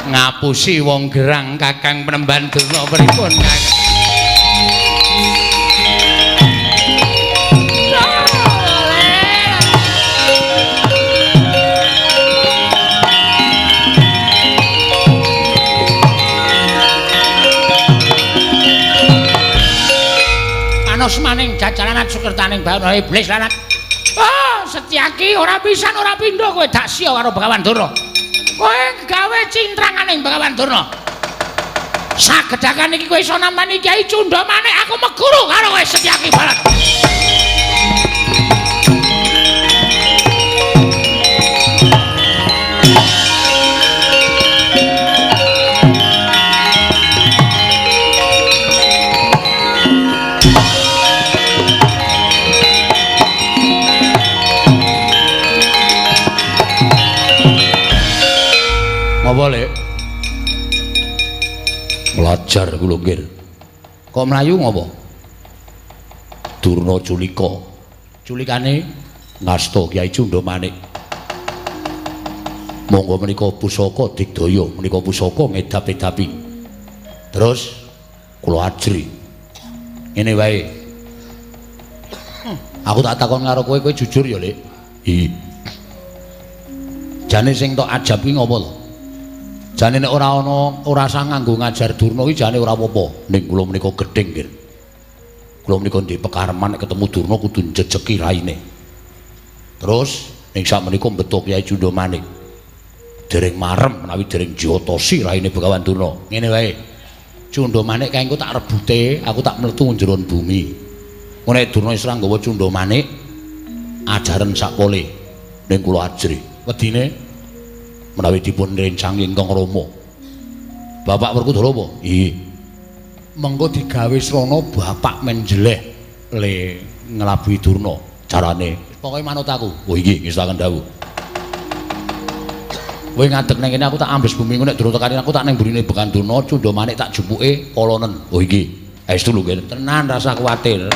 Ngapusi wong gerang Kakang Penemban Durna pripun Kakang? Panos maning jajalanan sukertaning bawana iblis lanat. Oh, Setyaki ora pisan ora pindho kowe dak sia karo Begawan Durna. Kowe gawe cintrangane Begawan Durna. Sagedakan iki kowe iso nampani Kyai Cundha Manik aku meguru karo kowe Setyaki Balat. Apa lek? Belajar kula nggih. Kok mlayu ngopo? Durna culika. Culikane Ngasta Kyai Cundha Manik. Monggo menika pusaka digdaya, menika pusaka ngedap-edapi. Terus kula ajri. Ngene wae. aku tak takon karo kowe jujur ya, Lek. Iya. Jane sing tok ajab kuwi ngopo to? Jane nek ora sah nganggo ngajar Durna iki jane ora apa-apa. Ning kula menika gedeng, nggih. Kula menika ndek pekareman nek ketemu Durna kudu njejeki raine. Terus ning sak menika mbeto Kyai Cundha Manik. Dereng marem menawi dereng jotosi raine Begawan Durna. Ngene wae. Cundha Manik kae engko tak rebute, aku tak mlebu njeron bumi. Ngono nek Durna wis nggawa Cundha Manik ajaren sakpole ning kula ajri. Wedine menawi dipun rencang ingkang Rama. Bapak Werkudara apa? Iya. Mengko digawe srana bapak menjeleh le nglabuhi Durna. Carane Pokoke manut aku. oh iki ngestaken dawuh. Kowe ngadeg nang kene aku tak ambes bumi nek durung tekani aku tak ning burine Begawan Durna Cundha Manik tak jupuke kolonen. Oh iki estu lho nggih. Tenan rasa kuwatir.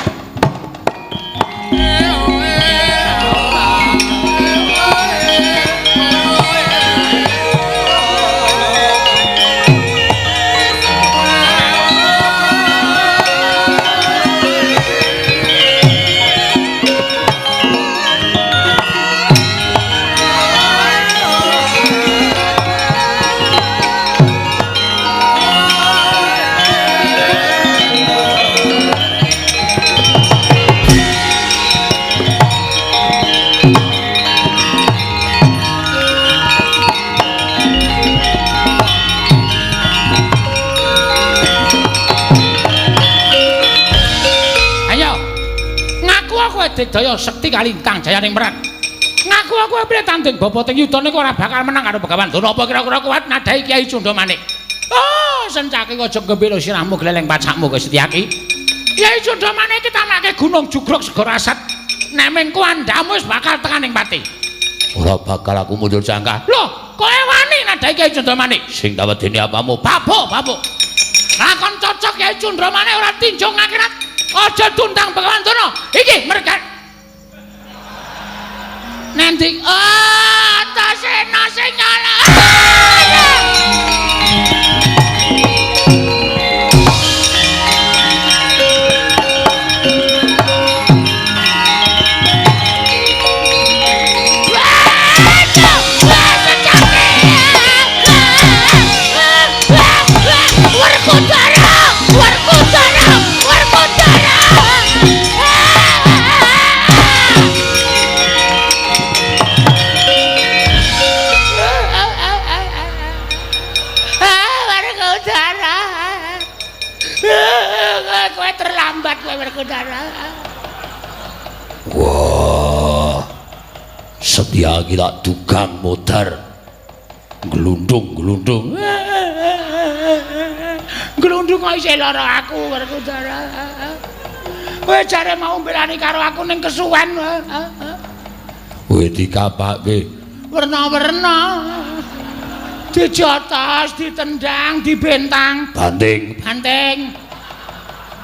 Digdaya sekti kalintang jayaning merat. Ngaku aku piye tanding boboting yuda niku ora bakal menang karo Begawan Durna. Apa kira-kira kuat nadahi Kyai Cundha Manik? Oh, Sencaki aja gembira sirahmu gleleng pacakmu kowe Setyaki. Kyai Cundha Manik iki tamake gunung jugruk segara asat. Nek mengko andamu wis bakal tekaning pati. Ora bakal aku mundur jangkah. Lho, kowe wani nadai Kyai Cundramanik. Sing tak wedeni apamu? Babuk. Lakon cocok Kyai Cundramanik ora tinjung akhirat. Aja tundang Begawan Durna. Iki mereka nanti Antasena sing nyala. Kowe terlambat kowe Werkudara. Wah. Setyaki tak dugang modar. Glundung. Glundung kok isih lara aku Werkudara. Kowe jare mau mbelani karo aku ning kesuwen. Kowe dikapake Werna-werna. Dijotos, ditendang, dibentang, banting.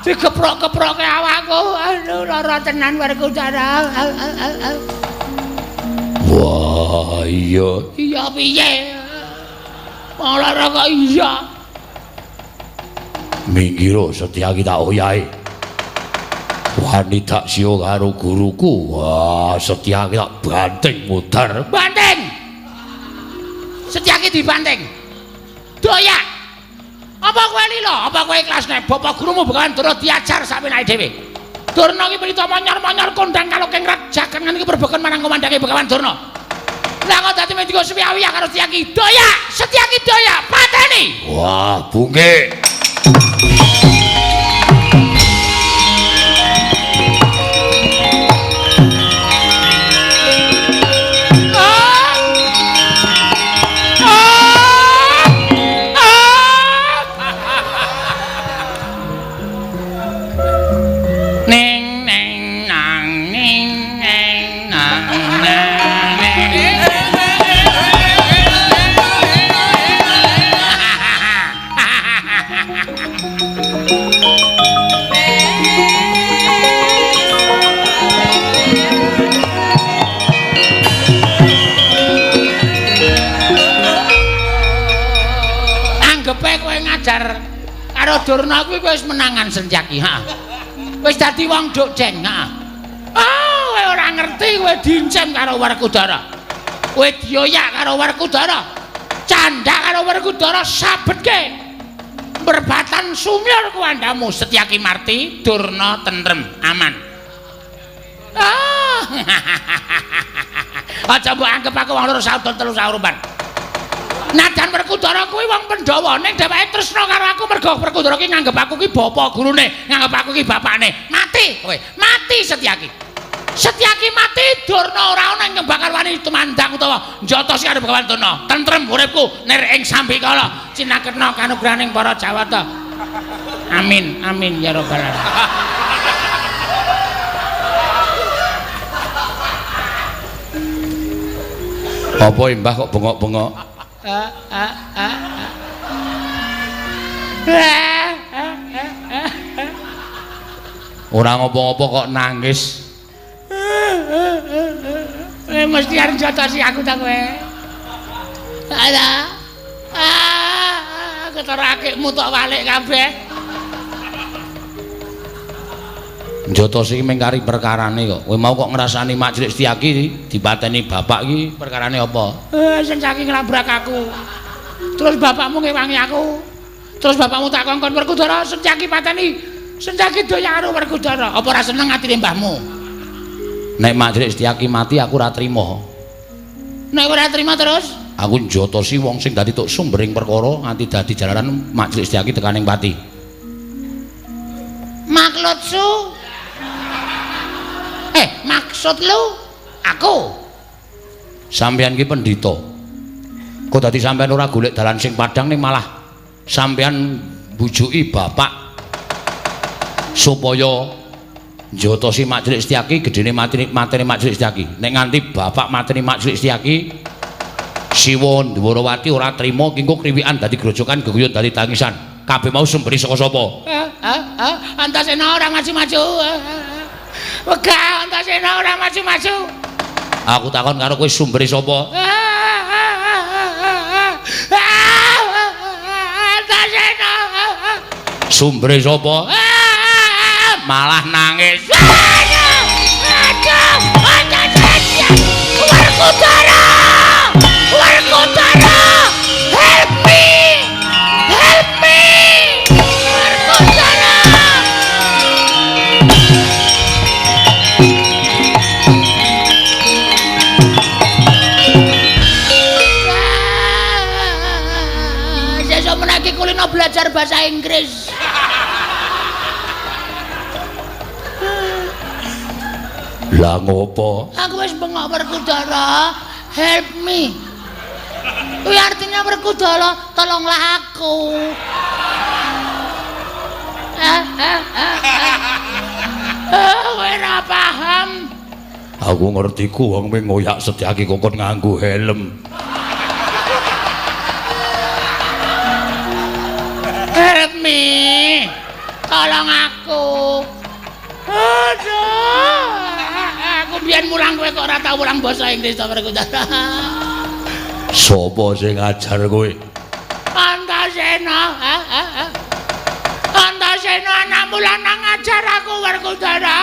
Digeprok-geproke awakku. Aduh lara tenan Werkudara. Wah, iya. Iya piye? Mau lara kok iya. Minggiro Setyaki tak oyahe. Wani tak sio karo guruku. Wah, Setyaki tak banting modar. Banting. Setyaki dibanting. Doyak. Apa kowe lilo? Apa kowe ikhlas nek bapak gurumu Begawan Durna diajar sapenake dhewe? Durna iki prita monyor-monyor kondang kalau kengrat jagangan iki perbeken marang komandange Begawan Durna. Lah kok dadi mendika suwi-awiyah karo Setyaki. Doyak, Setyaki doyak, pateni. Wah, bungke. Karo Durna kuwi wis menangan Setyaki, ha. Wis dadi wong dokjeng, ha. Kowe ora ngerti kowe diincem karo Werkudara. Kowe dioyak karo Werkudara. Candhak karo Werkudara sabetke. Berbatan sumyur kuwandamu Setyaki Marti, Durna tentrem, aman. Aja mbok anggap aku wong loro saudon telu saurupan. Najan Werkudara kuwi wong Pandhawa ning dheweke tresna karo aku mergo Werkudara ki nganggep aku ki bapa gurune, nganggep aku ki bapakne. Mati kowe, mati Setyaki. Setyaki mati, Durna ora ana ing bakal wani tumandang utawa njotos karo Begawan Durna. Tentrem uripku nir ing sambikala cinaketna kanugrahaning para Jawata. Amin, amin ya rabbal alamin. Apa Mbah kok bengok-bengok? Ora ngopo-ngopo kok nangis. Mesti arep jotosi aku ta kowe. Ala. Ketara akikmu tok walik kabeh. Jotos iki mengkari perkarane kok. Kowe mau kok ngrasani Majelis Setyaki dipateni bapak iki perkarane apa? Setyaki nglabrak aku. Terus bapakmu ngewangi aku. Terus bapakmu tak kongkon Werkudara, Setyaki pateni. Setyaki doyak karo Werkudara. Apa ora seneng atine mbahmu? Nek Majelis Setyaki mati aku ora trima. Nek ora trima terus? Aku njotosi wong sing dadi tok sumbering perkara nganti dadi jalaran Majelis Setyaki tekaning pati. Maksudsu? Maksud lu aku sampeyan ki pendhita kok dadi sampeyan ora golek dalan sing padhang ning malah sampeyan bujuki bapak supaya njotosi Mak Cilik Setyaki gedene matine Mak Cilik Setyaki. Nek nganti bapak matine Mak Cilik Setyaki Siwa Ndwarawati ora trima kingko kriwikan dadi grojokan geguyut dadi tangisan. Kabeh mau sumberi saka sapa? Antasena ora maju-maju. Wegah Antasena ora maju-maju. Aku takon karo kowe sumbere sapa? Antasena. Sumbere sapa? Malah nangis. Werkudara! Werkudara! Help me! Help me! Werkudara! Sesuk menaki kulino belajar bahasa Inggris. Lah ngopo? Aku wis bengok Werkudara, help me. Kuwi artinya Werkudara, tolonglah aku. Kowe ora paham. Aku ngerti ku wong ngoyak Setyaki kokon nganggo helm. Help me. Tolong aku. Aduh. Aku biyen mulang kowe kok ora tau mulang basa Inggris to Werkudara. Sopo sing ngajar kowe? Antasena. Antasena anakmu lanang ngajar aku Werkudara.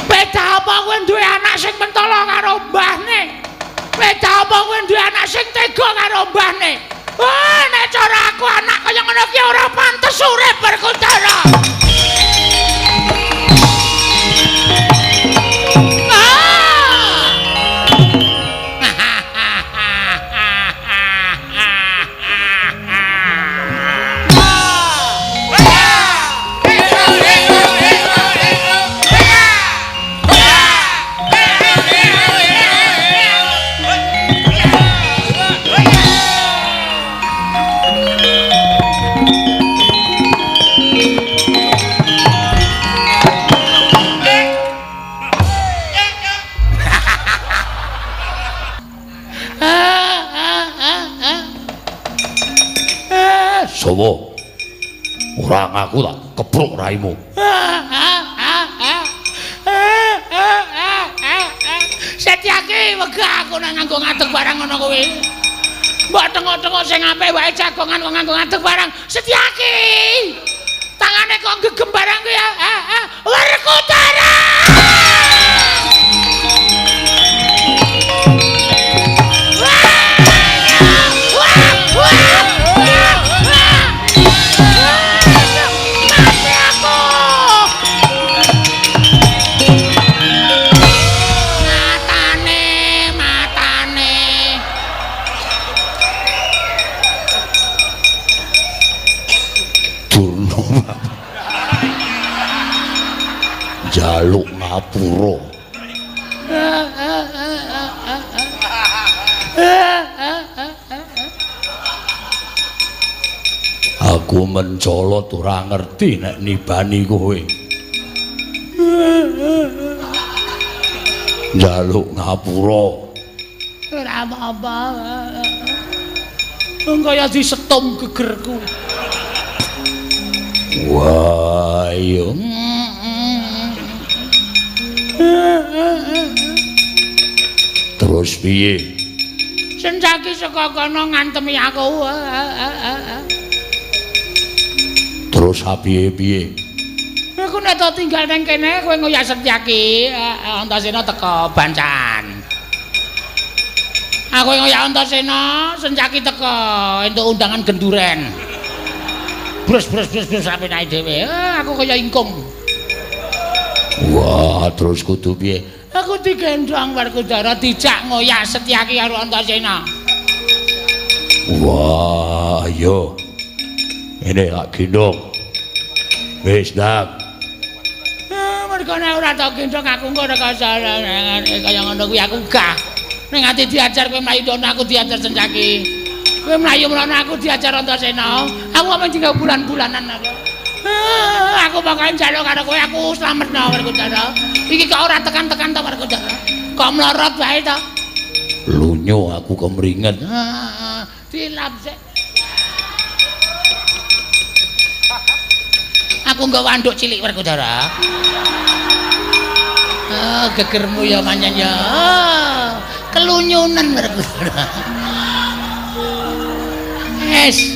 Beda apa kowe duwe anak sing mentolo karo mbahne? Beda apa kowe duwe anak sing tega karo mbahne? Nek cara aku anak kaya ngono ki ora pantes urip Werkudara. Sopo? Ora ngaku tak kepruk raimu. Setyaki wegah aku nek nganggo ngadeg barang ngono kuwi. Mbok tengok-tengok sing apik wae jagongan kok nganggo ngadeg barang. Setyaki. Tangane kok gegem barang kuwi ya. Werkudara. Jaluk ngapura. Aku mencolot ora ngerti nek nibani kowe. Jaluk ngapura. Ora apa-apa. Kaya disetum gegerku. Wah, iya. Terus piye? Sencaki saka kono ngantemi aku. Terus piye-piye? Aku nek to tinggal nang kene kowe ngoyak Setyaki, Antasena teko Bancan. Aku ngoyak Antasena, Sencaki teko entuk undangan genduren. Brus sampe naik dhewe. Aku kaya ingkung. Wah, terus kudu piye? Aku digendong Werkudara dijak ngoyak Setyaki karo Antasena. Wah, yo. Ini tak gendong. Wis, Dak. Mergane ora tak gendong aku engko ora kaya ngono kuwi aku gah. Ning ati diajar kowe mlayu dono aku diajar Sencaki. Kowe mlayu mrono aku diajar Antasena. Aku ameng tinggal bulan-bulanan aku. Aku bakal njaluk karo kowe aku slametno Werkudara. Iki kok ora tekan-tekan to Werkudara. Kok mlorot wae to. Lunyo aku kemringet. Dilap sik. Aku nggo wanduk cilik Werkudara. Gegermu ya manyen ya. Kelunyunan Werkudara. Es.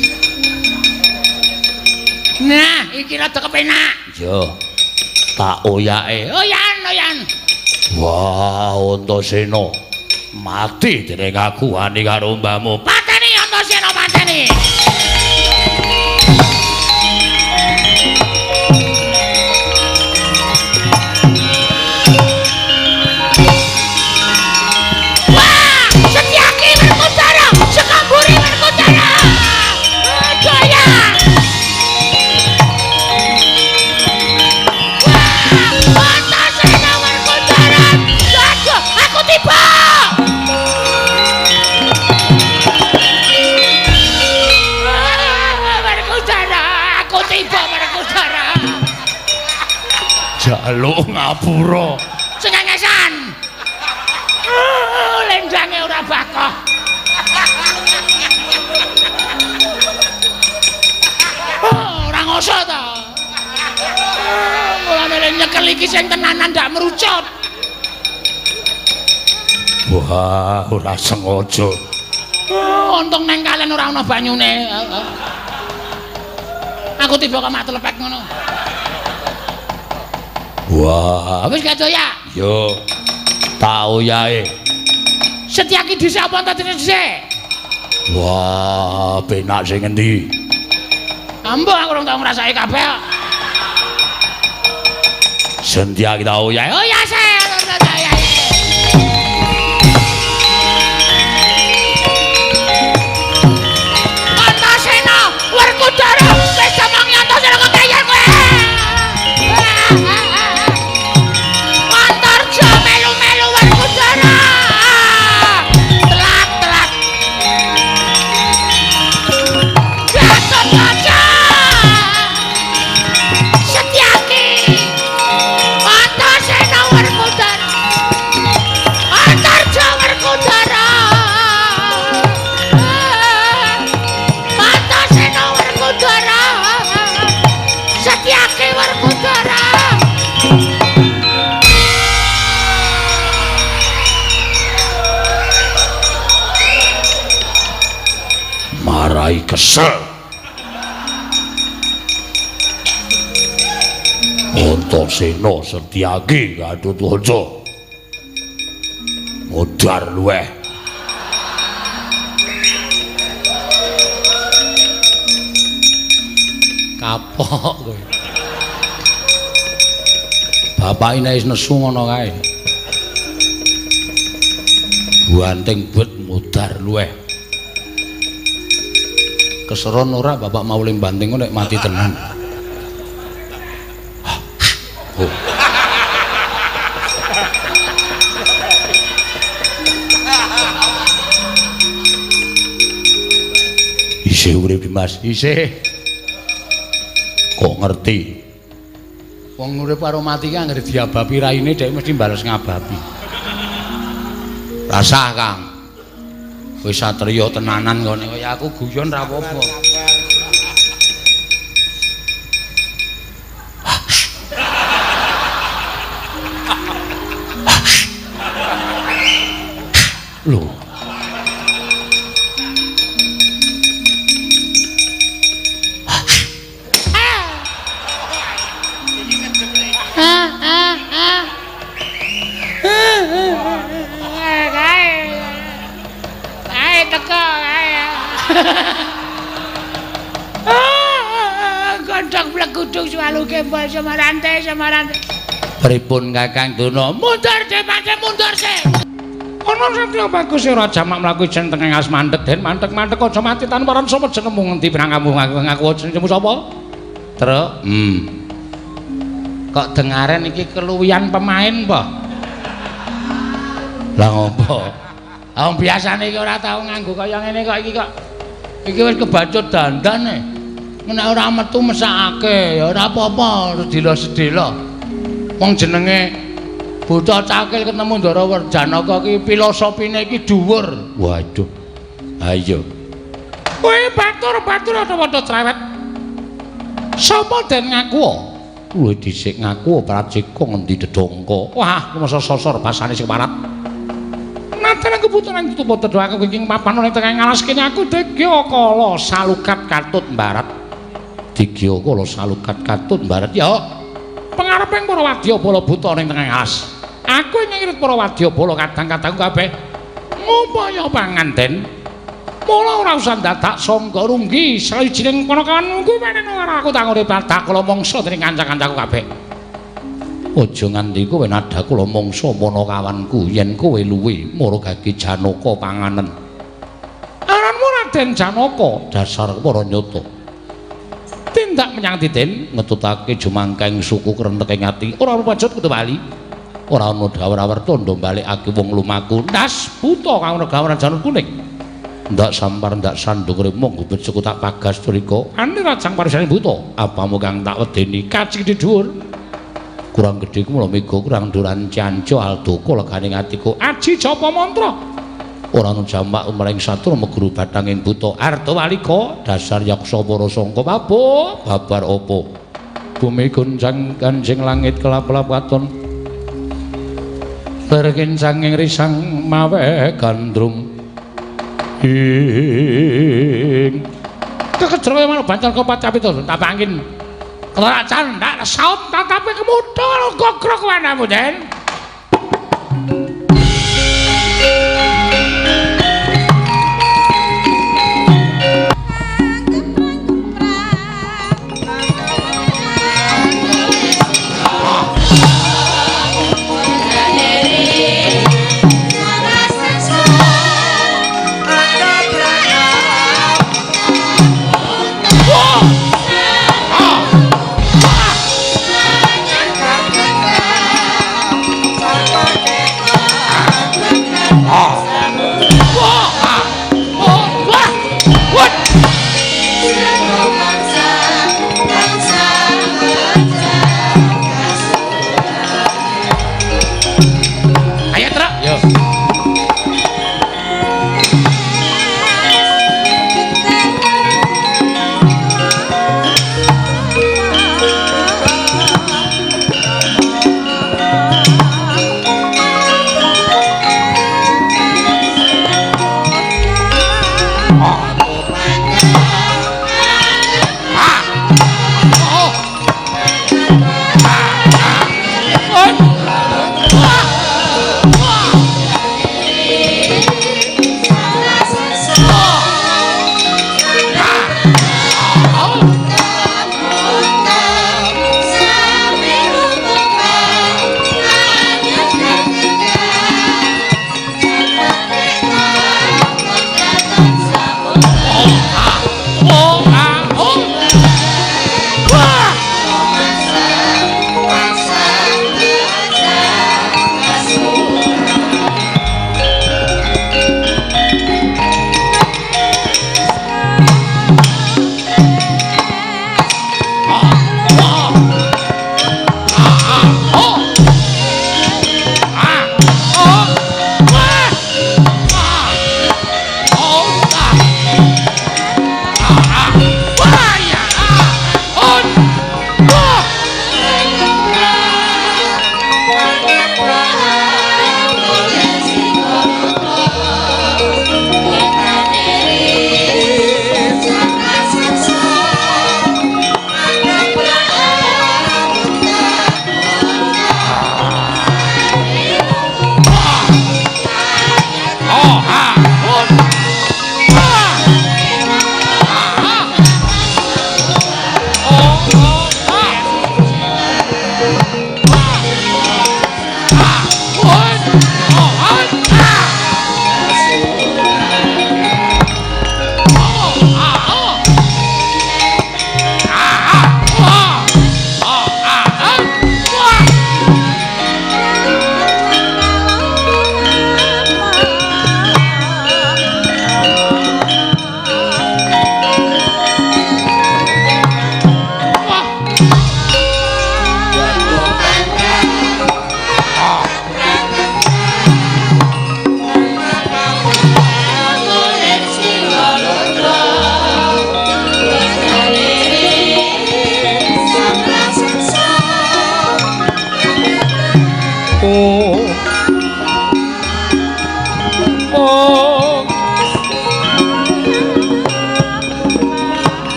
Nah, iki rada kepenak. Yo. Tak oyake. Oyan. Wah, Antasena. Mati dening aku wani karo mbahmu. Pateni Antasena pateni. Wah, Setyaki Werkudara, Sekamburi Werkudara. Jaya. Wah, Antasena Werkudara. Aduh, aku tiba. Jaluk ngapura. Sengengesan. Lendange ora bakoh. Ora ngoso to. Mulane nyekel iki sing tenanan ndak merucut. Wah, ora sengaja. Untung neng kalen ora ana banyune. Aku tiba kok mak telepek ngono. Wah, Wis gak doya. yo. Tak oyahe. Setyaki dhisik apa Antasena dhisik? Wah, penak sing endi? Ambo aku ora tau ngrasake kabeh kok. Setyaki tak oyahe. Oh ya saya. Antasena Werkudara, wis samangi Antasena kok kayar kowe. Antarja melu-melu Werkudara. Telat. Gatot Kaca. Setyaki. Antasena Werkudara. Antarja Werkudara. Antasena Werkudara. Setyaki Werkudara. Marai kesel. Antasena Setyaki Gatotkaca. Modar luweh. Kapok kowe. Bapak ini wis nesu ngono kae. Buanting bet modar luweh. Keseron ora bapak mau ling banting nek mati tenan. Oh. Isih urip Mas, isih. Kok ngerti? Wong urip karo mati ki anggere diababi raine dhek mesti bales ngababi. Rasah, Kang. Wis satriya tenanan kene kaya aku guyon ra apa-apa. Lho. Gondhong blekudung swalu kembal Semarante. Pripun Kakang Dono? Mundur sih. Ana satya bagus ora jamak mlaku jen tengah as mandhet den mandhek-mandhek aja mati tanparan sapa jenengmu ngendi pirang kamu ngaku jenengmu sapa? Truk. Kok dengaren iki keluwihan pemain apa? Lah ngopo? Wong biasane iki ora tau nganggo kaya ngene kok iki wis kebacut dandane. nek ora metu mesakake ya ora apa-apa sedila-sedila. Wong jenenge Buta Cakil ketemu Ndara Werjanaka ki filosofine iki dhuwur. Waduh. Ayo. Kowe batur ana padha cerewet. Sapa den ngaku? Kuwi dhisik ngaku Prajeka ngendi dedongko. Wah, masa sosor basane sing parat. Naten kebutuhan tutup doa aku ing papan ning tengah ngalas kene aku Degya Kala salukat katut barat. Degya Kala salukat katut barat ya. Pengareping para wadyabala buta ning tengah ngalas. Aku ngirit para wadyabala kadang-kadang kabeh ngupaya panganten. Mula ora usah dadak sangga runggi sawijining panakawan kuwi menen ora aku tak urip dadak kala mangsa dening kanca-kancaku kabeh. Aja nganti kowe nadak kula mangsa panakawanku yen kowe luwe Maragagi Janaka panganen. Aranmu Raden Janaka, Dasar para nyata. tindak menyang Titen Ngetutake jumangkeng suku krentek ing ati ora pajut kudu bali. Ora ana dawar-dawar tandha balikake wong lumaku. ndas buta kang gawaran janur kuning. Ndak sampar ndak sandung remong gubet suku tak pagas turika. Ane rajang parisane buta. Apamu kang tak wedeni Kacik di dhuwur. kurang gedhe ku mula mega kurang duran canco aldoko legane atiku. Aji japa mantra. Ora ana jamak umring satur meguru bathanging buta Artawalika dasar yaksa para sangka babar apa bumi gonjang kanjing langit kelap-kelap katon berkincang ing risang mawe gandrung ing Kekejroe manuk bantal kopat capito tak pangkin kelacan ndak saut tatape kemuda karo gogrok wanamu Den.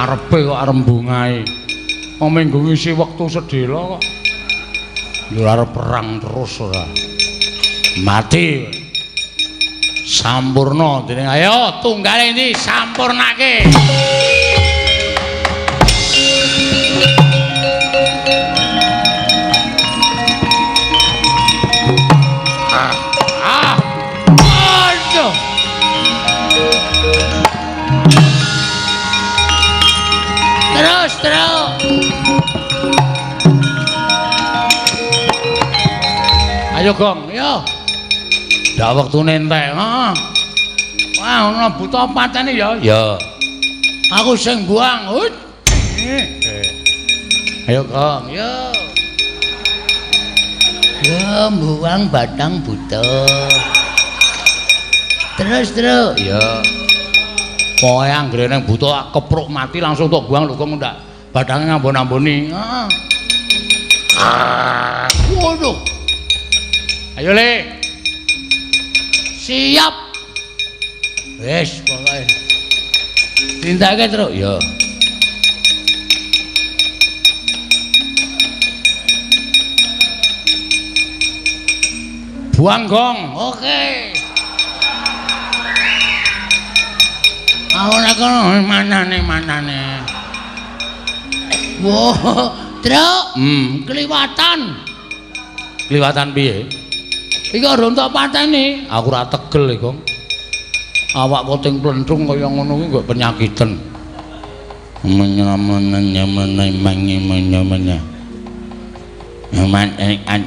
karepe kok rembung ae. Wong minggu ngisi wektu sedhela kok. Yo arep perang terus ora. Mati. Sampurna dening ayo tunggale iki sampurnake. Terus. Ayo Gong, yo. Ndak wektune entek. Heeh. Wah, ana buta patene ya. Ya. Aku sing buang. Ayo Gong, yo. Yo buang batang buta. Terus. Ya. Pokoke anggere nang buta kepruk mati langsung tok buang lho kok ndak badange ngambon-amboni. Heeh. Waduh. Ayo Le. Siap. Wes pokoke. Tindake terus ya. Buang Gong. Oke. Ora kono manane. Wah, Truk. Kliwatan. Kliwatan piye? Iki ora entuk patene. Aku ora tegel iki, Gong. Awak koting plenthung kaya ngono kuwi kok penyakiten. Menyamana.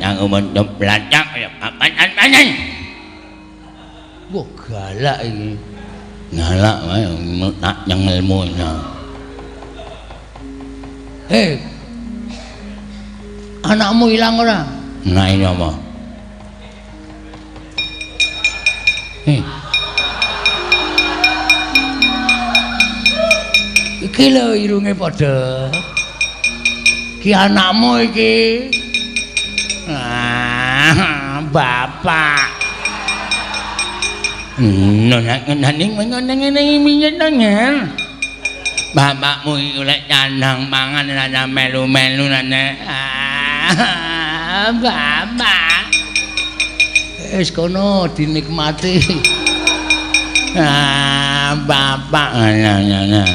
Aku bentuk belacak ya apa-apa. Wah, galak iki. Ngalak wae nak yang ilmunya. Anakmu ilang ora? Nah ini apa? Iki lho irunge padha. Ki anakmu iki. Bapak. Bapakmu iku lek nyandang mangan ora melu-melu nane. Bapak. Wis kono dinikmati. Bapak nangis.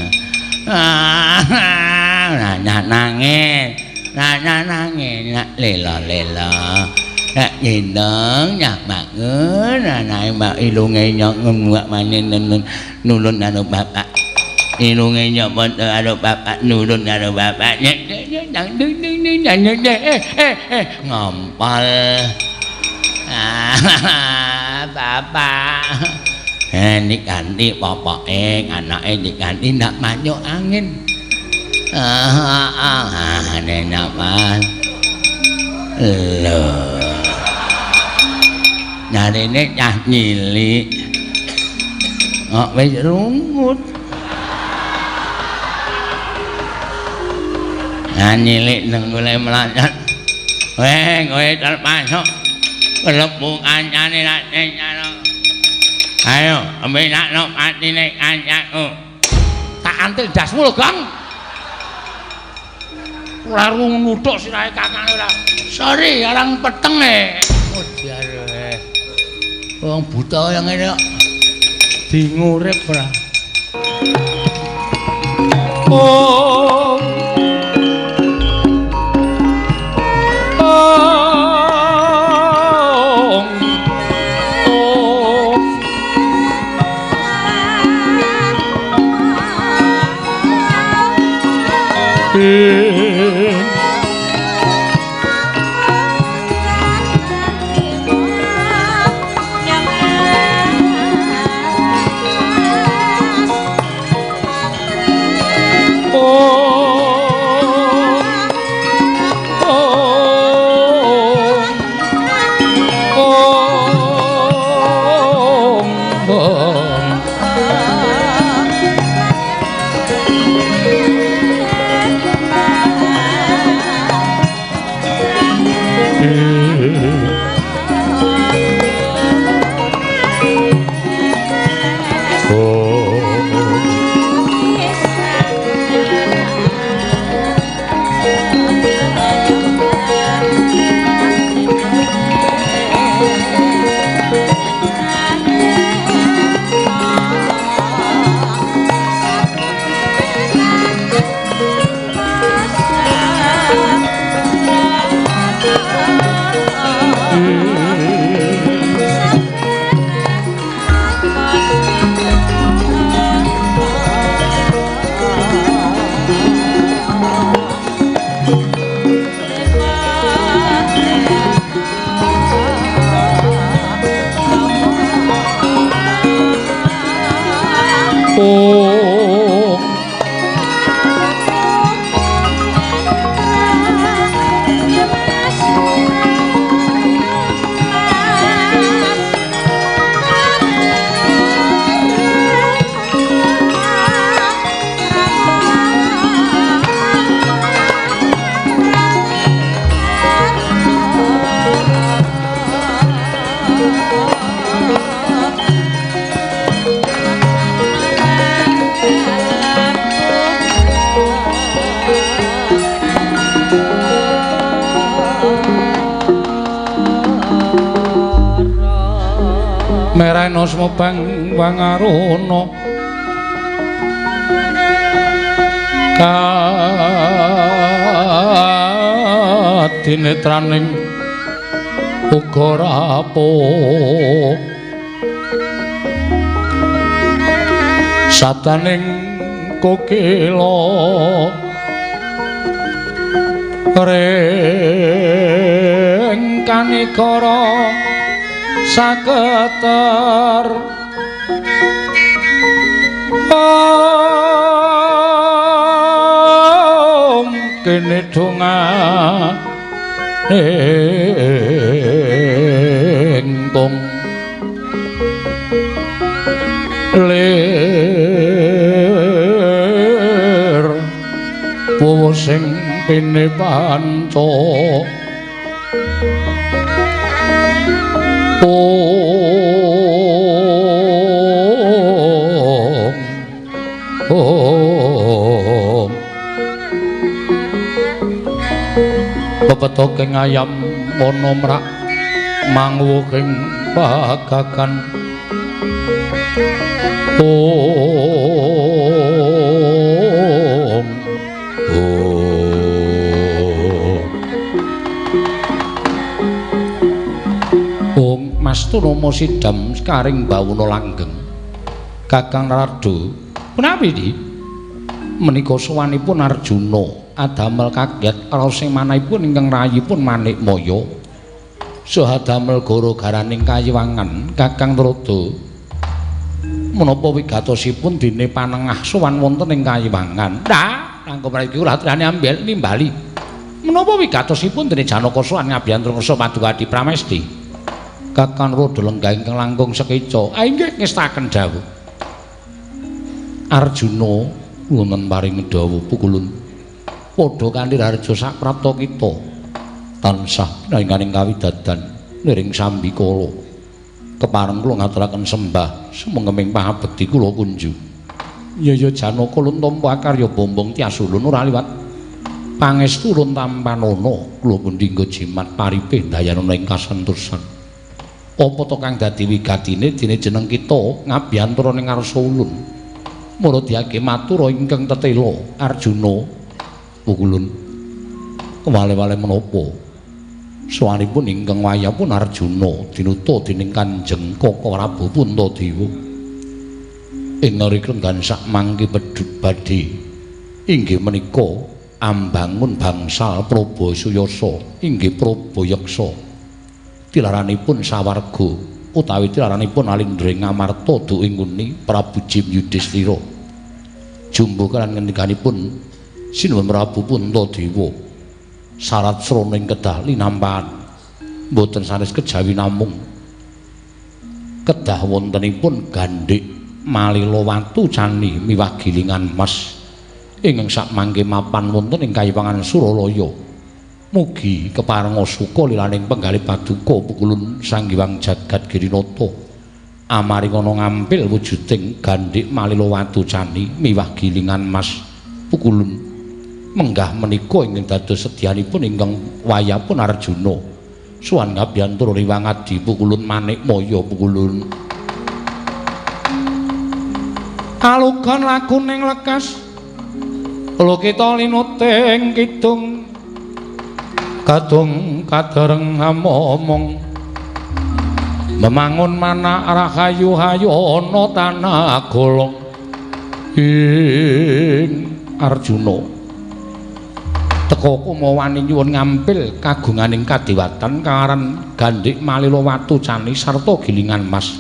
Nak lela. Nak nyendong nyak bangun anake mbak ilunge nyok ngemuak manen nulun karo bapak ilunge nyok karo bapak nulun karo bapak ngompol bapak diganti popoke anake diganti ndak manyuk angin nenek mas lho nyarine cah cilik kok wis rungut cilik nang golek melacat kowe terpasok klebu kancane nak nyano ayo ambil nak patine kancaku tak antil dasmu lho Gang ora nuthuk sirahe kakane ora sorry arang peteng oh jare wong buta yang ngene kok dingurip ora Oh Merana semobang wangarana kadinetraning uga rapuh sataning kokila ring kanikara saketer om kene dongane engkong lir wowo sing pene panca Bepetoking ayam ana mrak mangwuking bagagan Mastu Rama Sidam karing bawuna langgeng Kakang Narada punapi di menika sowanipun Arjuna adamel kaget raosing manahipun ingkang rayipun Manikmaya saha damel gara-garaning kayiwangan Kakang Narada menapa wigatosipun dene panengah sowan wonten ing kayiwangan nah langkung mriki kula aturane ambil nimbali menapa wigatosipun dene Janaka sowan ngabiyantara Kersa Padukadi Pramesti Kakang Narada lenggah ingkang langkung sekeca inggih ngestaken dawuh Arjuna wonten paring dawuh pukulun padha kanthi harja saprapta kita tansah nainganing kawidadan niring sambikala kepareng kula ngaturaken sembah sumenging pangabekti kula kunju ya Janaka lun tampa karya bombong tiasulun ora liwat pangestu lun tampanana kula pundi nggo jimat paripe dayanana ing kasentosan apa to kang dadi wigatine dene jeneng kita ngabiyantara ning ngarsa ulun murudyake matura ingkang tetela Arjuna pukulun kewale-wale menapa sawanipun ingkang wayahipun Arjuna dinuta dening Kanjeng Kaka Prabu Puntadewa ing ngrikenggan sak mangke pedhut badhe inggih menika ambangun bangsal Prabasuyasa inggih Prabayaksa tilaranipun sawarga utawi tilaranipun Alindring Amarta duinguni Prabu Jim Yudhistira jumbo kan ngendikanipun Sinuwun Prabu Puntadewa syarat sroning kedah linampahan mboten sanes kejawi namung kedah wontenipun gandhik malila watu cani miwah gilingan emas ingkang sak mangke mapan wonten ing Kayiwangan Suralaya mugi keparenga suka lilaning penggalih paduka pukulun Sang Hyang Jagat Girinata amaringana ngampil wujuding gandhik malila watu cani miwah gilingan emas pukulun menggah menika ingkang dados sedyanipun ingkang wayahipun Arjuna suwan ngabiyantara Riwang Adi pukulun Manikmaya pukulun alugan lakuning lekas lokita linuting kidung kadung kadereng ngomong memangun mana rahayu-hayu ana tanah golong ing Arjuna teka kumawani nyuwun ngampil kagunganing kadewatan karan gandhik malila watu cani sarta gilingan emas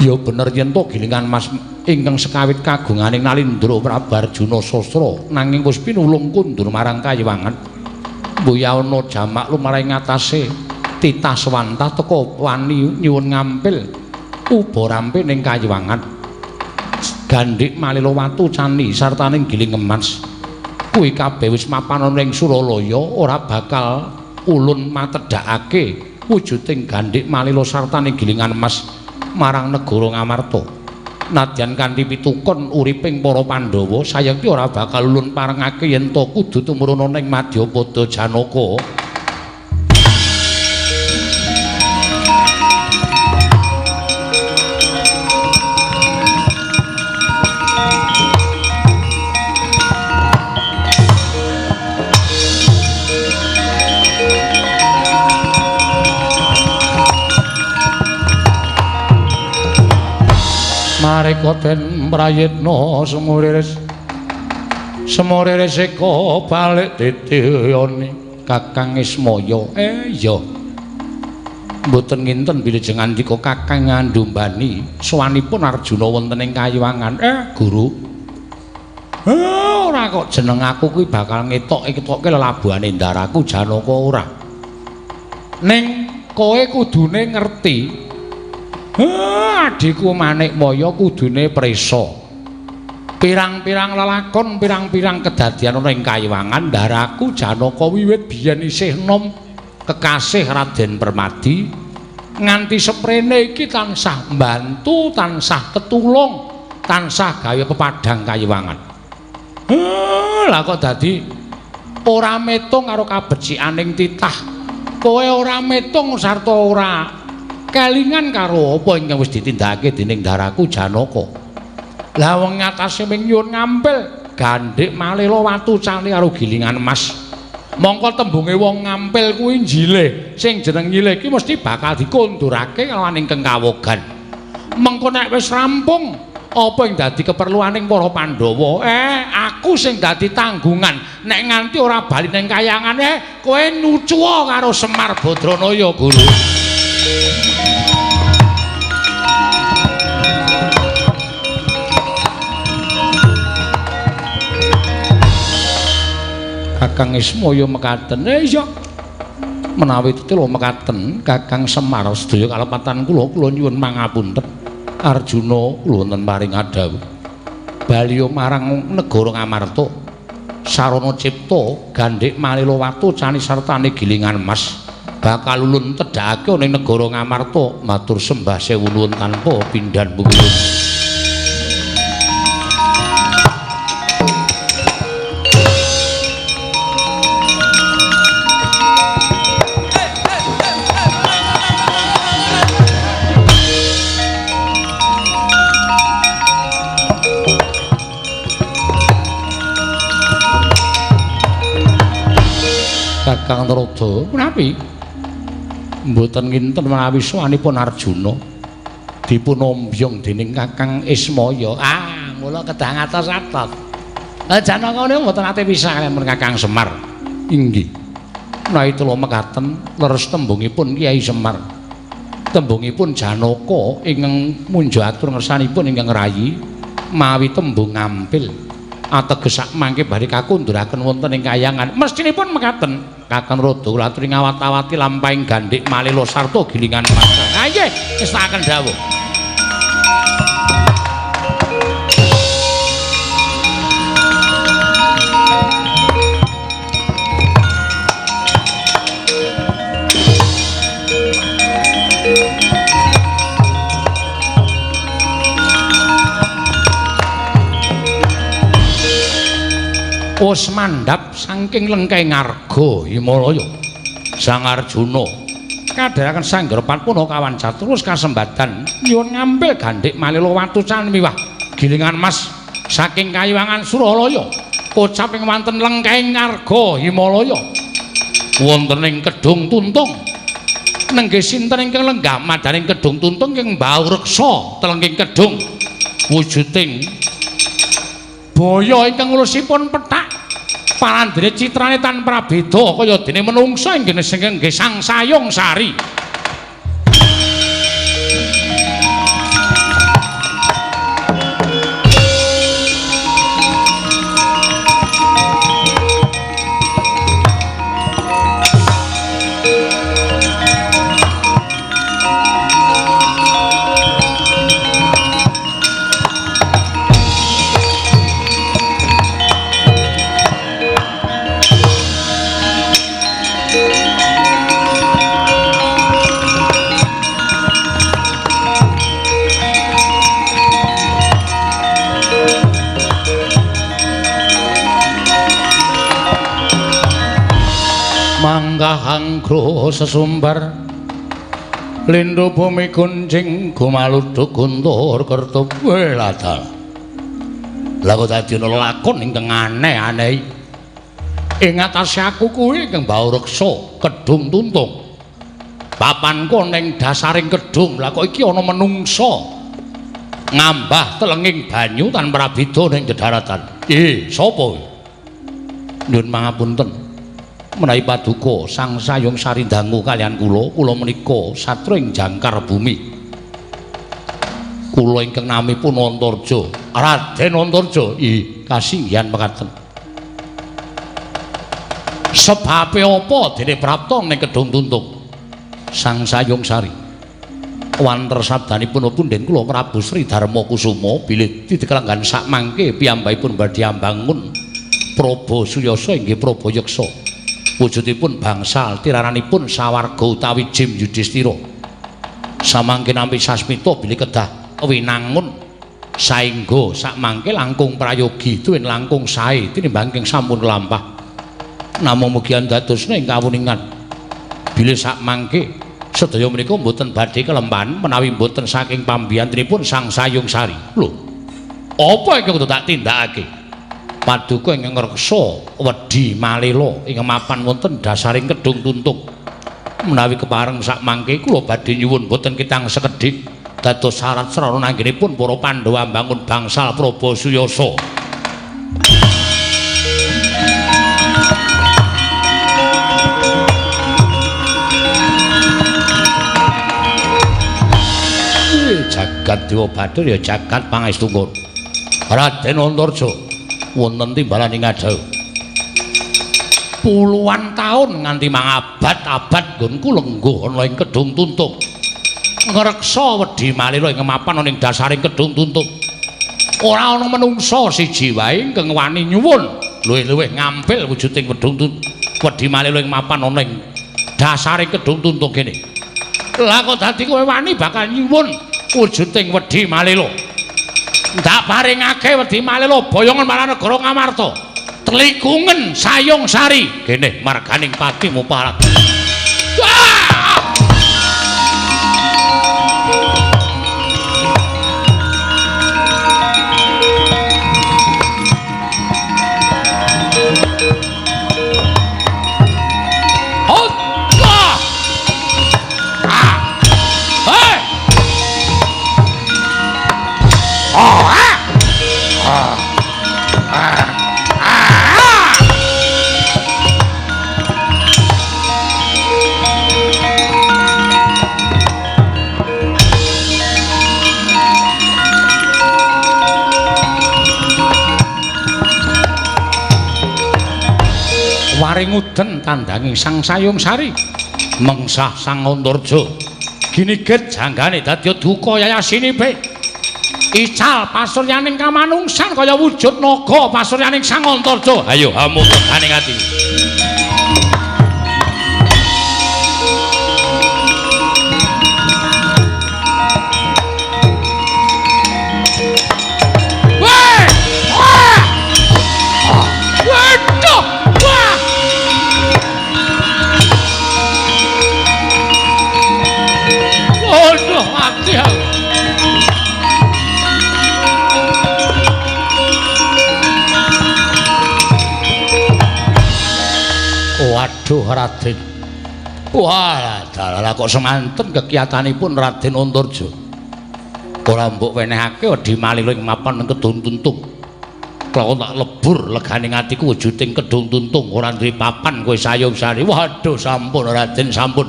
ya bener yen to gilingan emas ingkang sekawit kagunganing Nalindra Prabu Arjuna Sastra nanging wis pinulung kundur marang Kayiwangan. Mbuyana jamak lumrahing ngatasé titah swantah teka wani nyuwun ngampil uba rampe ning Kayiwangan. Gandhik Malila Watu Cani sartaning Giling Emas kuwi kabeh wis mapan ana ing Suralaya ora bakal ulun matedhakake wujuding Gandhik Malila sartaning Gilingan Emas marang negara Ngamarta. Nadyan kanthi pitukon uriping para Pandhawa sayekti ora bakal ulun parengake yen to kudu tumurun ning Madyapada Janaka. Mareka den prayitna semuriris eka balik ditiyoni Kakang Ismaya. Iya mboten nginten bilih ngandika Kakang Ngandumbani sowanipun Arjuna wonten ing Kayiwangan. Guru, ora kok jeneng aku kuwi bakal ngetokke lelabuhane ndaraku Janaka ora. Ning kowe kudune ngerti adhiku Manikmaya kudune prisa. Pirang-pirang lelakon, pirang-pirang kedadian ana ing Kayiwangan ndaraku Janaka wiwit biyen isih nom kekasih Raden Permadi nganti seprene iki tansah mbantu, tansah ketulung, tansah gawe pepadhang Kayiwangan. Lah kok dadi ora metung karo kabecikaning titah. Kowe ora metung sarta ora kelingan karo apa ingkang wis ditindakake dening ndaraku Janaka. Lah wong ngatasé ming nyuwun ngampil Gandhik Malila Watu Cani karo Gilingan Emas. Mongko tembunge wong ngampil kuwi njilih. Sing jeneng nyilih iki mesti bakal dikondurake kalawan ingkang kawogan. Mengko nek wis rampung apa yang dadi keperluaning para Pandhawa, aku sing dadi tanggungan. Nek nganti ora bali ning Kayangan, kowe nucuwa karo Semar Badranaya, Guru. Kakang Ismaya mekaten. Iya. Menawi tetelo mekaten, Kakang Semar sedaya kalepatan kula nyuwun mangapunten. Arjuna kula wonten paring adhawuh. Baliya marang negara Ngamarta. Sarana cipta Gandhik Malila Watu Cani sartane Gilingan Emas bakal ulun tedhakake ning negara Ngamarta. Matur sembah sewu nuwun tanpa pindhan pungkulun. Kakang Narada, menawi mboten nginten menawi sawanipun Arjuna dipun ombyong dening Kakang Ismaya. Mula kedah ngatos-atos. Janaka niku mboten ate pisah kaliyan Kakang Semar. Inggih. Menawi kula mekaten leres tembungipun Kyai Semar. Tembungipun Janaka ingkang munja atur ngersanipun ingkang rayi mawi tembung ngampil. Ateges sak mangke bari kakunduraken wonten ing Kayangan. Mestinipun mekaten. Kakang Narada kula aturi ngawat-awati lampahing Gandhik Malila sarta Gilingan Emas. Nggih, ngestaken dawuh. Wis mandhap saking lengkeh ngarga Himalaya. Sang Arjuna kadharaken sanggerepan puna kawan catur wis kasembatan nyuwun ngampil Gandhik Malila Watu Cani miwah Gilingan Emas saking Kayiwangan Suralaya. Kocap ing wonten lengkeh ngarga Himalaya wonten ing Kedung Tuntung. Nenggih sinten ingkang lenggah madaning Kedung Tuntung ing mbau reksa telengking kedung wujuding baya ingkang ulusipun pethak parandene citrane tanpa beda kaya dene menungsa inggih nggih Sang Sayong Sari. mangkro sesumbar lindhu bumi kuncing gumaludhuk guntur kerta weladal lha kok dadi ana lakon ingkang aneh-aneh ing atase aku kuwi ingkang baureksa kedung tuntung papanku ning dasaring kedung lha kok iki ana menungsa ngambah telenging banyu tanpa beda ning daratan sapa nyuwun pangapunten menawi paduka Sang Sayung Sari dangu kalian kula menika satra ing jangkar bumi kula ingkang namipun Antarja Raden Antarja kasinggihan mekaten sebabe apa dene prapta ning kedung tuntung Sang Sayung Sari wanter sabdanipun punden kula Prabu Sri Darma Kusuma bilih didekelanggan sak mangke piyambakipun badhe ambangun Praba Suyasa inggih Praba Yeksa wujudipun bangsal tiraranipun sawarga utawi Jim Yudhistira samangke nampi sasmita bilih kedah winangun saengga sak mangke langkung prayogi tuwin langkung sae tinimbang sampun lampah namung mugi andadosna ing kawuningan bilih sak mangke sedaya menika mboten badhe kelemban menawi mboten saking pambiyantunipun Sang Sayung Sari. Lho. Apa ingkang kudu tak tindakake? Paduka ingkang ngreksa wedi malela ing mapan wonten dasaring kedung tuntung. Menawi kepareng sak mangke kula badhe nyuwun mboten kitang sekedhik dados syarat sarana anggenipun para Pandhawa mbangun bangsal Praba Suyasa. Jagat Dewa Bathara ya jagat pangestunggur. Raden Antarja wonten timbalan ing Adau. Puluhan taun nganti mangabad-abad nggonku lengguh ana ing kedung tuntung. Ngreksa wedi malih ing mapan ana ing dasaring kedung tuntung. Ora ana menungsa siji wae ingkang wani nyuwun luwih-luwih ngampil wujuding kedung tuntung. Wedi malih ing mapan ana ing dasaring kedung tuntung kene. Lah kok dadi kowe wani bakal nyuwun wujuding wedi malila ndak paringake wedi malila boyongan marang negara Ngamarta tlikungen Sayung Sari kene marganing pati muparat waring uden tandanging Sang Sayung Sari mengsah Sang Antarja giniget janggane dadi duka yayasinipe ical pasuryaning kamanungsan kaya wujud naga pasuryaning Sang Antarja ayo hamu teganing ati Waduh Raden. Wah, dalah kok semanten kekiyatanipun Raden Antarja. Ora mbok wenehake wedi malih ing mapan kedung tuntung. Kalau tak lebur leganing atiku wujuding kedung tuntung ora duwe papan kowe Sayung Sari. Waduh sampun Raden sampun.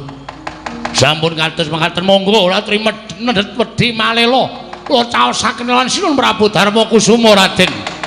Sampun kados mangkaten monggo ora trima nedhet wedi malela. Kula caosaken lan Sinun Prabu Darma Kusuma Raden.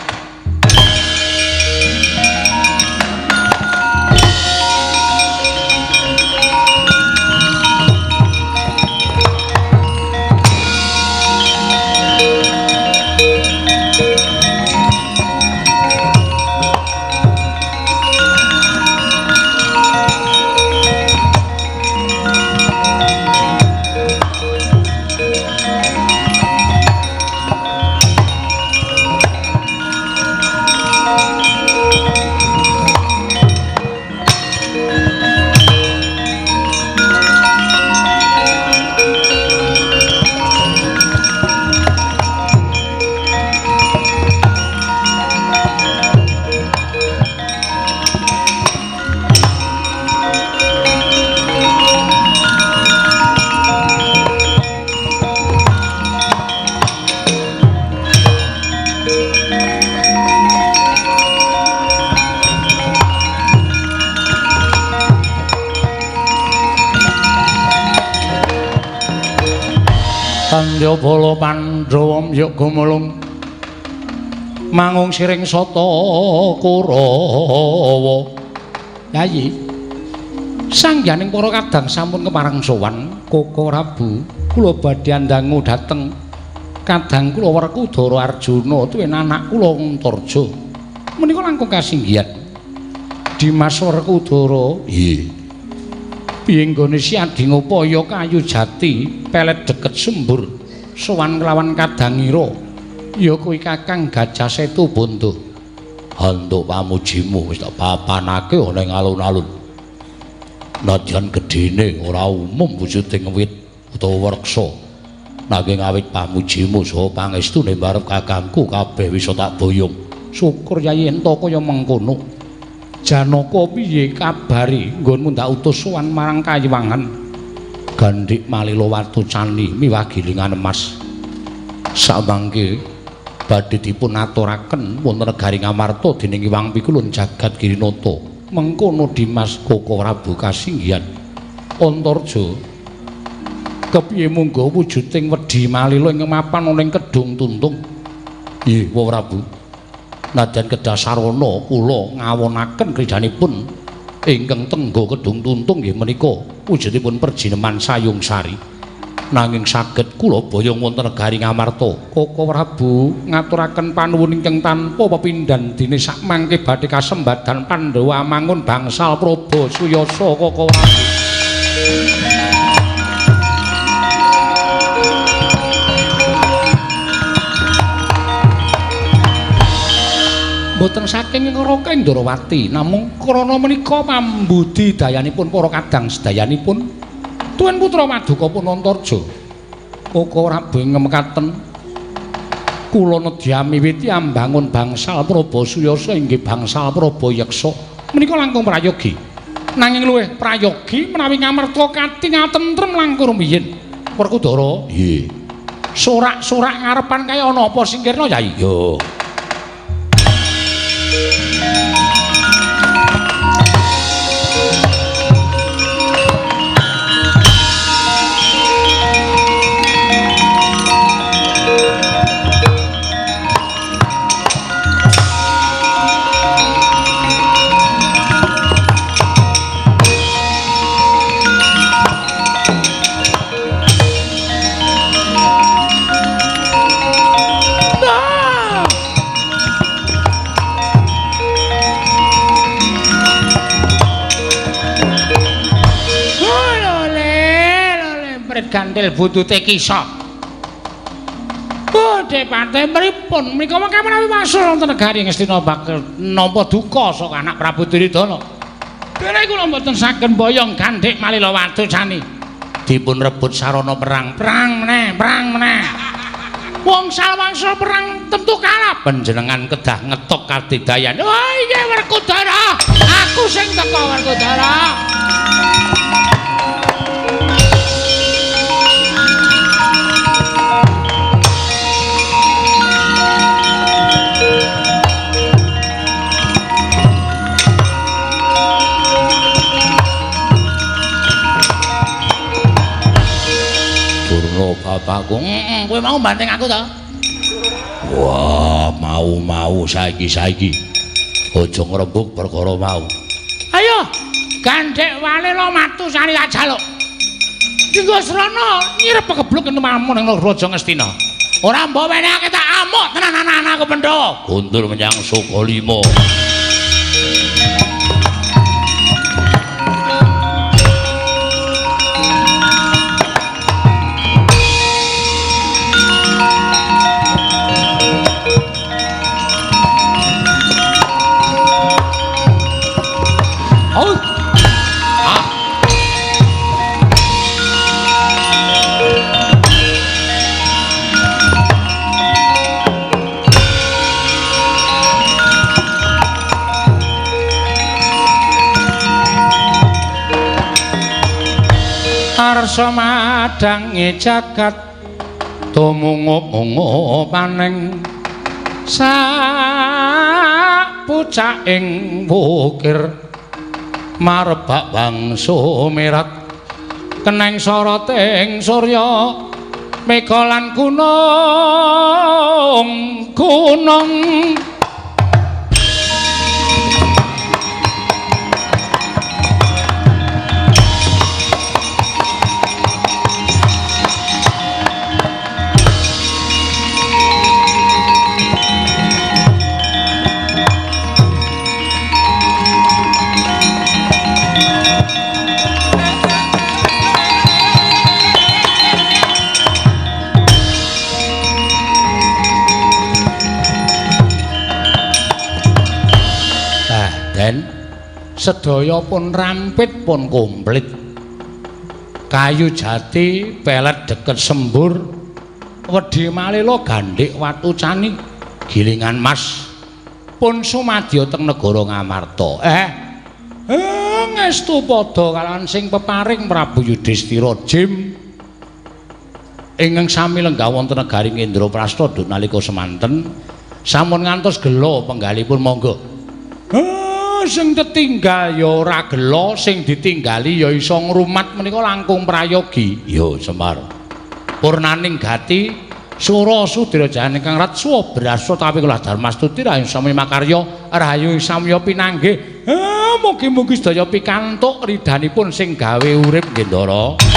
Sandya bala Pandhawa yuk gumulung mangung siring sata Kurawa. Yayi sangyaning para kadang sampun kepareng sowan Koko Prabu kula badhe andangu dhateng kadang kula Werkudara Arjuna tuwin anak kula Antarja menika langkung kasinggihan Dimas Werkudara. Nggih. Piye nggone siadi ngupaya kayu jati pelet deket sembur sowan kelawan kadangira ya kuwi Kakang Gajah Setu Bondo. Handuk pamujimu wis tak papanake ana ing alun-alun. Nadyan gedene ora umum wujuding wit utawa reksa. Nanging awit pamujimu saha pangestune barep kakangku kabeh wis tak boyong. Syukur Yayi ento kaya mengkono. Janaka piye kabari nggonmu ndak utus sowan marang Kayiwangan Gandhik Malila Watucani miwah Gilingan Emas samangke badhe dipun aturaken wonten negari Ngamarta dening Iwang Pikulun Jagat Girinata mengkono Dimas Koko Prabu kasinggihan Antarja kepiye munggo wujuding Wedi Malila ing mapan ana ing Kedung Tuntung. Nggih Wa Prabu. Nadyan kedah sarana kula ngawonaken kridanipun ingkang tenggo Kedung Tuntung nggih menika wujudipun perjineman Sayung Sari. Nanging saged kula boyong wonten negari Ngamarta. Koko Prabu ngaturaken panuwun ingkang tanpa pepindhan dene sakmangke badhe kasembadan Pandhawa mangun bangsal Praba Suyasa Koko Prabu. Boten saking Raka Indrawati namung krana menika pambudidayanipun para kadang sedayanipun tuwin putra Maduka pun Antarja. Koko Prabu ngemekaten kula nedya miwiti ambangun bangsal Praba Suyasa inggih bangsal Praba Yeksa menika langkung prayogi. Nanging luwih prayogi menawi ngamerta katingal tentrem langkung rumiyin. Werkudara. Nggih. Sorak-sorak ngarepan kaya ana apa singkirna Yai? Yo. Gandel butute kisah. Badhe pate pripun menika mangke menawi wasul wonten negari Ngastina bakal nampa duka saka anak Prabu Duryudana. Dene kula mboten saged boyong Gandhik Malila Watucani. Dipun rebut sarana perang meneh. Wangsul perang tentu kalah. Panjenengan kedah ngetok kadidayan. Oh iya Werkudara. Aku sing teka Werkudara. Bapakku, kowe mau banting aku to? Wah, mau saiki. Aja ngrembug perkara mau. Ayo, Gandhik Malila Watucani tak jaluk. Dinggo srana nyirep kebluk enemamu ning Raja Ngastina. Ora mbok wenehake tak amuk tenan anak-anakku Pandhawa. Guntur menyang Sukalima. Arsa madange jagat tumungup-ungup paning sak pucaking wukir marebak wangsa merat keneng soroting surya mega lan gunung gunung sedaya pun rampit pun komplit kayu jati pelet deket sembur wedi malila gandhik watu cani gilingan mas pun sumadya teng negara Ngamarta ngestu padha kalawan sing peparing Prabu Yudhistira Jim ingkang sami lenggah wonten negari Indraprastha nalika semanten sampun ngantos gelo penggalipun monggo sing ditinggal ya ora gelo sing ditinggali ya iso ngrumat menika langkung prayogi ya Semar purnaning gati sura sudira jane kang ratsuwa brasa tapi kula Darmastuti rahayu sami makarya rahayu samya pinanggih mugi-mugi sedaya pikantuk ridhanipun sing gawe urip nggih Ndara